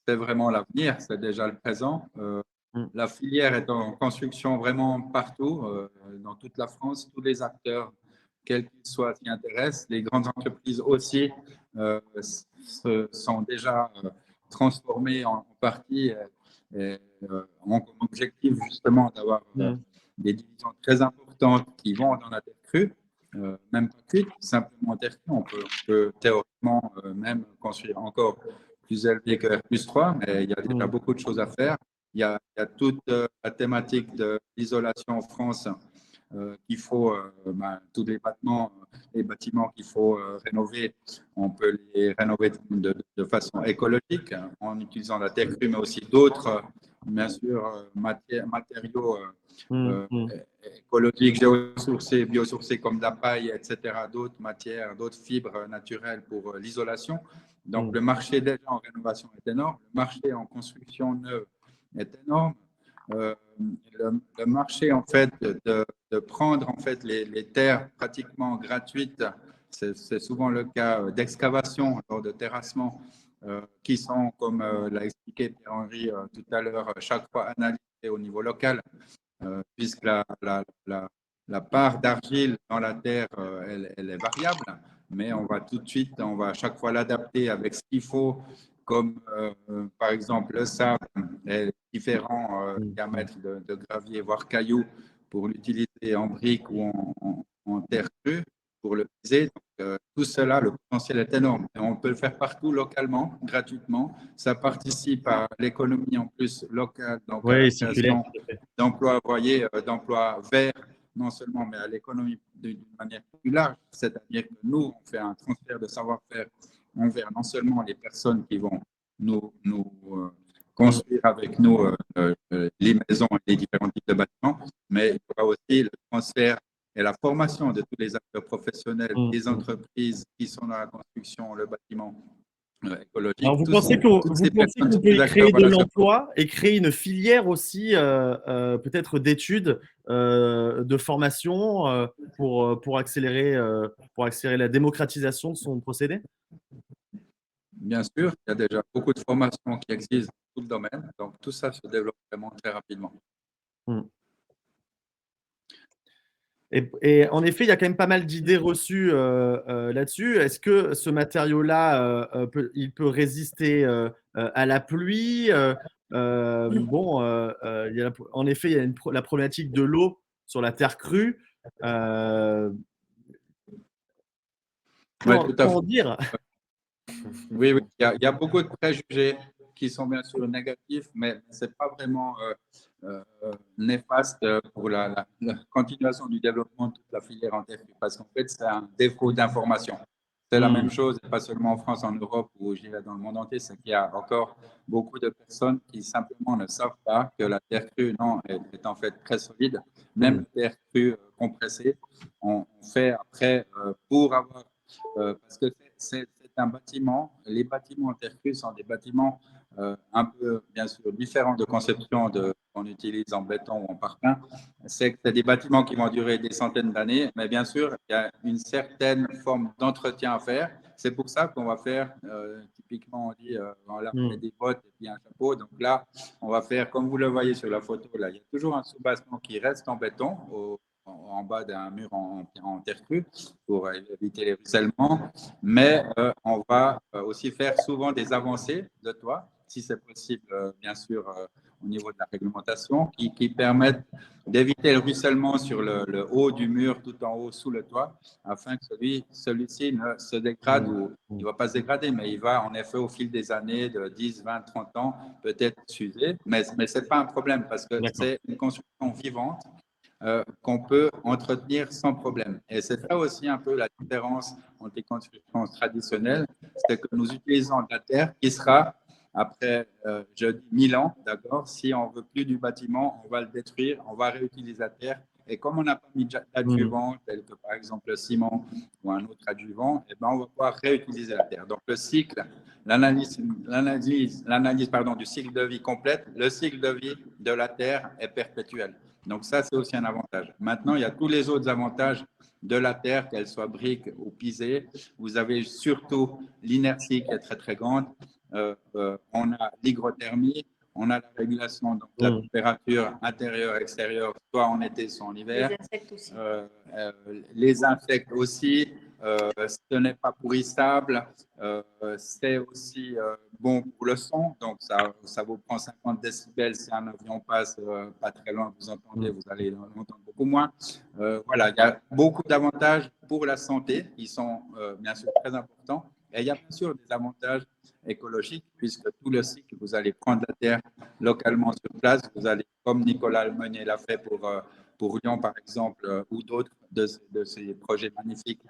vraiment l'avenir, c'est déjà le présent. La filière est en construction vraiment partout, dans toute la France. Tous les acteurs, quels qu'ils soient, s'y intéressent. Les grandes entreprises aussi sont déjà transformées en partie et ont comme objectif justement d'avoir des divisions très importantes qui vont dans la terre crue. Même pas cuite, simplement terre crue. On peut théoriquement même construire encore plus élevé que R+3, mais il y a déjà beaucoup de choses à faire. Il y a toute la thématique de l'isolation en France qu'il faut, tous les bâtiments qu'il faut rénover, on peut les rénover de façon écologique en utilisant la terre crue, mais aussi d'autres, bien sûr, matériaux écologiques, géosourcés, biosourcés comme de la paille, etc., d'autres matières, d'autres fibres naturelles pour l'isolation. Donc, le marché déjà en rénovation est énorme, le marché en construction neuve est énorme. Le marché en fait de prendre en fait les terres pratiquement gratuites C'est souvent le cas d'excavation lors de terrassement qui sont, comme l'a expliqué Pierre-Henri tout à l'heure, chaque fois analysés au niveau local, puisque la part d'argile dans la terre, elle est variable, mais on va tout de suite, on va à chaque fois l'adapter avec ce qu'il faut, comme par exemple le sable et différents diamètres de gravier, voire cailloux, pour l'utiliser en brique ou en terre crue pour le piser. Donc, tout cela, le potentiel est énorme. Et on peut le faire partout localement, gratuitement. Ça participe à l'économie en plus locale, donc à la Oui, circulaire. création d'emplois, vous voyez, d'emplois verts, non seulement, mais à l'économie d'une manière plus large. C'est-à-dire que nous, on fait un transfert de savoir-faire envers non seulement les personnes qui vont nous construire avec nous les maisons et les différents types de bâtiments, mais il y aura aussi le transfert et la formation de tous les acteurs professionnels, des entreprises qui sont dans la construction, le bâtiment écologique. Alors, vous pensez qu'on peut y créer de l'emploi et créer une filière aussi, peut-être d'études, de formation pour accélérer la démocratisation de son procédé? Bien sûr, il y a déjà beaucoup de formations qui existent dans tout le domaine, donc tout ça se développe vraiment très rapidement. Et en effet, il y a quand même pas mal d'idées reçues là-dessus. Est-ce que ce matériau-là, il peut résister à la pluie? En effet, il y a la problématique de l'eau sur la terre crue. Oui, tout à Comment fait. dire? Oui, oui. Il y a beaucoup de préjugés qui sont bien sûr négatifs, mais ce n'est pas vraiment néfaste pour la continuation du développement de toute la filière en terre, parce qu'en fait, c'est un défaut d'information. C'est la même chose, pas seulement en France, en Europe ou je dirais dans le monde entier, c'est qu'il y a encore beaucoup de personnes qui simplement ne savent pas que la terre crue, non, est en fait très solide. Même la terre crue compressée, on fait après pour avoir, parce que c'est un bâtiment, les bâtiments en terre crue sont des bâtiments un peu, bien sûr, différents de conception qu'on utilise en béton ou en parpaing. C'est des bâtiments qui vont durer des centaines d'années, mais bien sûr, il y a une certaine forme d'entretien à faire. C'est pour ça qu'on va faire, typiquement, on dit, on leur met des bottes et puis un chapeau. Donc là, on va faire, comme vous le voyez sur la photo, là, il y a toujours un soubassement qui reste en béton en bas d'un mur en terre crue pour éviter les ruissellements. Mais on va aussi faire souvent des avancées de toit, si c'est possible, bien sûr, au niveau de la réglementation, qui permettent d'éviter le ruissellement sur le haut du mur, tout en haut, sous le toit, afin que celui-ci ne se dégrade, ou il ne va pas se dégrader, mais il va en effet, au fil des années, de 10, 20, 30 ans, peut-être s'user. Mais ce n'est pas un problème, parce que c'est une construction vivante qu'on peut entretenir sans problème. Et c'est là aussi un peu la différence entre les constructions traditionnelles, c'est que nous utilisons de la terre qui sera, après, je dis 1000 ans, d'accord, si on ne veut plus du bâtiment, on va le détruire, on va réutiliser la terre. Et comme on n'a pas mis d'adjuvant, tel que par exemple le ciment ou un autre adjuvant, eh ben, on va pouvoir réutiliser la terre. Donc le cycle, l'analyse du cycle de vie complète, le cycle de vie de la terre est perpétuel. Donc ça, c'est aussi un avantage. Maintenant, il y a tous les autres avantages de la terre, qu'elle soit brique ou pisée. Vous avez surtout l'inertie qui est très, très grande. On a l'hygrothermie, on a la régulation de la température intérieure, extérieure, soit en été, soit en hiver. Les insectes aussi. Les insectes aussi. Ce n'est pas pourrissable. C'est aussi bon pour le son. Donc, ça vous prend 50 décibels. Si un avion passe pas très loin, vous entendez, vous allez l'entendre beaucoup moins. Voilà, il y a beaucoup d'avantages pour la santé qui sont bien sûr très importants. Et il y a bien sûr des avantages écologiques, puisque tout le cycle, vous allez prendre la terre localement sur place. Vous allez, comme Nicolas Meunier l'a fait pour Lyon, par exemple, ou d'autres de ces projets magnifiques,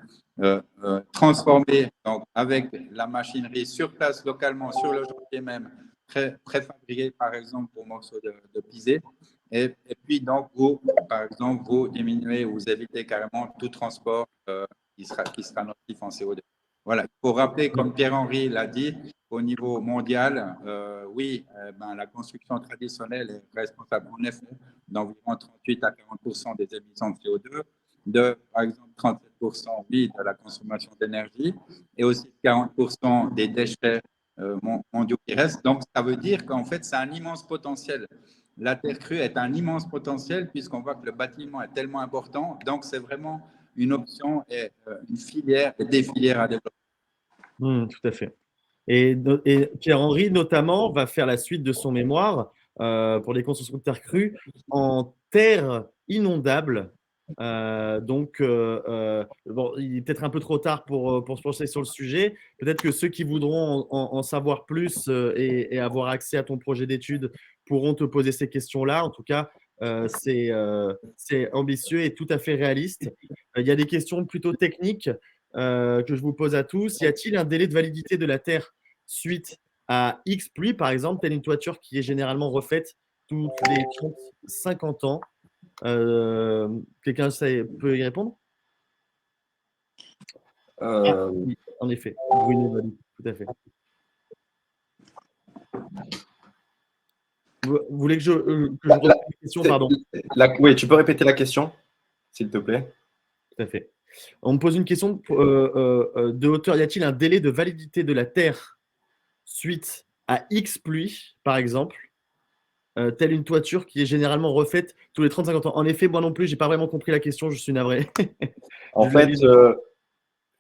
transformer donc, avec la machinerie sur place, localement, sur le chantier même, préfabriqué, par exemple, pour morceaux de pisé. Et puis, donc, vous, par exemple, vous diminuez, vous évitez carrément tout transport qui sera nocif en CO2. Voilà, il faut rappeler, comme Pierre-Henri l'a dit, au niveau mondial, oui, la construction traditionnelle est responsable en effet d'environ 38 à 40% des émissions de CO2, de, par exemple, 37% oui, de la consommation d'énergie et aussi 40% des déchets mondiaux qui restent. Donc, ça veut dire qu'en fait, c'est un immense potentiel. La terre crue est un immense potentiel puisqu'on voit que le bâtiment est tellement important. Donc, c'est vraiment une option et une filière et des filières à développer. Tout à fait. Et Pierre-Henri, notamment, va faire la suite de son mémoire pour les constructions de terre crue en terre inondable. Bon, il est peut-être un peu trop tard pour se pencher sur le sujet. Peut-être que ceux qui voudront en savoir plus et avoir accès à ton projet d'études pourront te poser ces questions-là. En tout cas, c'est ambitieux et tout à fait réaliste. Il y a des questions plutôt techniques que je vous pose à tous. Y a-t-il un délai de validité de la terre suite à X pluie, par exemple, telle une toiture qui est généralement refaite toutes les 30-50 ans? Quelqu'un peut y répondre? Oui, en effet. Bruno valide, tout à fait. Vous voulez que je reprenne la question, pardon? Oui, tu peux répéter la question, s'il te plaît? Tout à fait. On me pose une question de hauteur. Y a-t-il un délai de validité de la terre suite à X pluie, par exemple, telle une toiture qui est généralement refaite tous les 30-50 ans? En effet, moi non plus, je n'ai pas vraiment compris la question, je suis navré. En fait,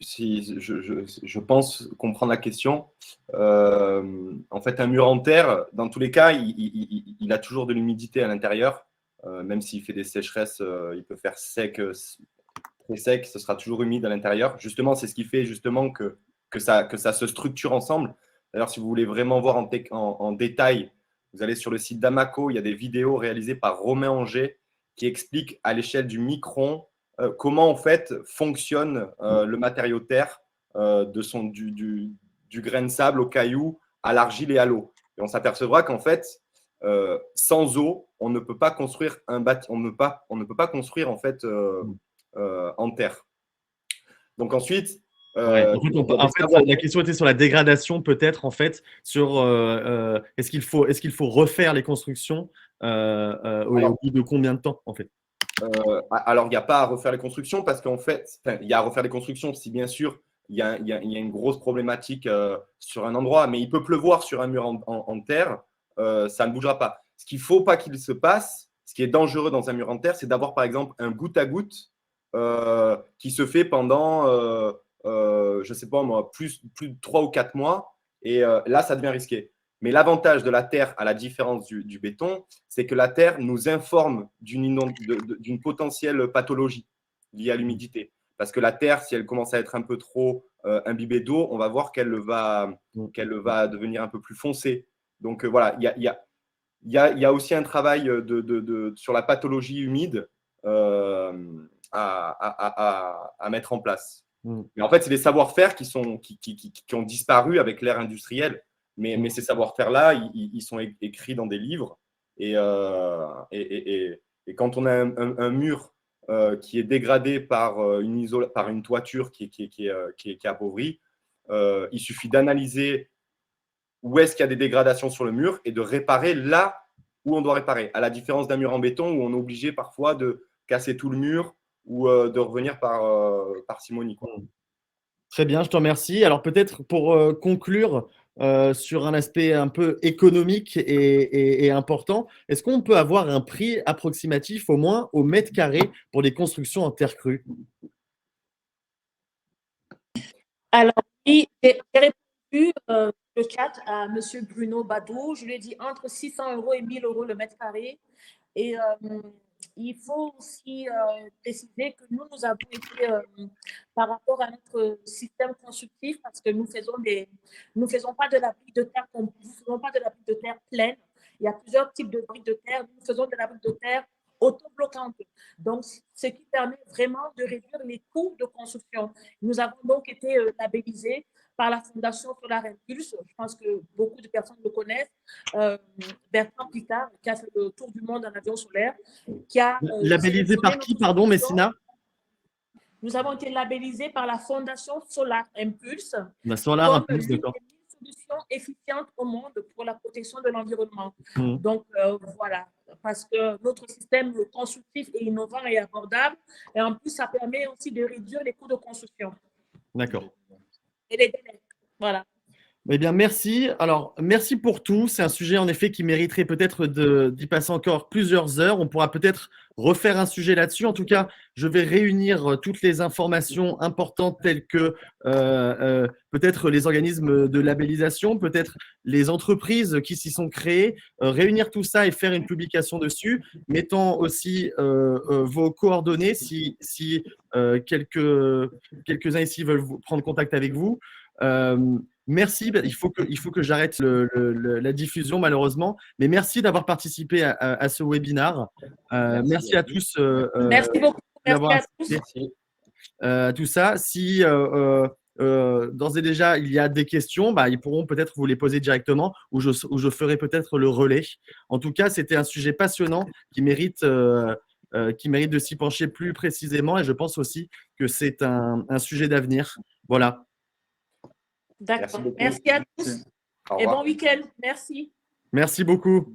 si je pense comprendre la question. En fait, un mur en terre, dans tous les cas, il a toujours de l'humidité à l'intérieur. Même s'il fait des sécheresses, il peut faire sec, très sec, ce sera toujours humide à l'intérieur. Justement, c'est ce qui fait justement que ça se structure ensemble. D'ailleurs, si vous voulez vraiment voir en détail, vous allez sur le site d'Amaco, il y a des vidéos réalisées par Romain Anger qui expliquent à l'échelle du micron comment en fait fonctionne le matériau terre du grain de sable au caillou, à l'argile et à l'eau. Et on s'apercevra qu'en fait, sans eau, on ne peut pas construire un bâtiment, on ne peut pas construire en fait en terre. Donc ensuite, en fait, la question était sur la dégradation, peut-être en fait, sur est-ce qu'il faut refaire les constructions au bout de combien de temps en fait? Alors, il n'y a pas à refaire les constructions parce qu'en fait, il y a à refaire les constructions si bien sûr il y a une grosse problématique sur un endroit, mais il peut pleuvoir sur un mur en terre, ça ne bougera pas. Ce qu'il ne faut pas qu'il se passe, ce qui est dangereux dans un mur en terre, c'est d'avoir par exemple un goutte à goutte qui se fait pendant, je ne sais pas moi, plus de 3 ou 4 mois, et là, ça devient risqué. Mais l'avantage de la terre, à la différence du béton, c'est que la terre nous informe d'une potentielle pathologie liée à l'humidité. Parce que la terre, si elle commence à être un peu trop imbibée d'eau, on va voir qu'elle va devenir un peu plus foncée. Donc voilà, il y a aussi un travail sur la pathologie humide à mettre en place. Mais en fait, c'est des savoir-faire qui ont disparu avec l'ère industrielle. Mais ces savoir-faire-là, ils sont écrits dans des livres. Et quand on a un mur qui est dégradé par une toiture qui est appauvrie, il suffit d'analyser où est-ce qu'il y a des dégradations sur le mur et de réparer là où on doit réparer. À la différence d'un mur en béton où on est obligé parfois de casser tout le mur ou de revenir par parcimonie, quoi. Très bien, je te remercie. Alors peut-être pour conclure sur un aspect un peu économique et important, est-ce qu'on peut avoir un prix approximatif au moins au mètre carré pour les constructions en terre crue? Alors, oui, j'ai répondu le chat à M. Bruno Badou. Je lui ai dit entre 600 € et 1 000 € le mètre carré. Et il faut aussi préciser que nous avons été, par rapport à notre système constructif, parce que nous ne faisons pas de la brique de terre, nous ne faisons pas de la brique de terre pleine. Il y a plusieurs types de briques de terre. Nous faisons de la brique de terre autobloquante. Donc, ce qui permet vraiment de réduire les coûts de construction. Nous avons donc été labellisés par la Fondation Solar Impulse. Je pense que beaucoup de personnes le connaissent. Bertrand Picard, qui a fait le tour du monde en avion solaire, qui a labellisé par qui, pardon, Messina? Nous avons été labellisés par la Fondation Solar Impulse. La Solar Impulse, d'accord. solution efficiente au monde pour la protection de l'environnement. Mhm. Donc, voilà, parce que notre système constructif est innovant et abordable. Et en plus, ça permet aussi de réduire les coûts de construction D'accord. et les délais. Voilà. Eh bien, merci. Alors, merci pour tout. C'est un sujet, en effet, qui mériterait peut-être d'y passer encore plusieurs heures. On pourra peut-être refaire un sujet là-dessus. En tout cas, je vais réunir toutes les informations importantes telles que peut-être les organismes de labellisation, peut-être les entreprises qui s'y sont créées, réunir tout ça et faire une publication dessus, mettant aussi vos coordonnées si quelques-uns ici veulent prendre contact avec vous. Merci. Il faut que j'arrête la diffusion, malheureusement. Mais merci d'avoir participé à ce webinaire. Merci à tous Merci beaucoup. Merci d'avoir à tous. assisté à tout ça. Si d'ores et déjà il y a des questions, ils pourront peut-être vous les poser directement ou je ferai peut-être le relais. En tout cas, c'était un sujet passionnant qui mérite de s'y pencher plus précisément et je pense aussi que c'est un sujet d'avenir. Voilà. D'accord. Merci beaucoup. Merci à tous Au et revoir. bon week-end. Merci. Merci beaucoup.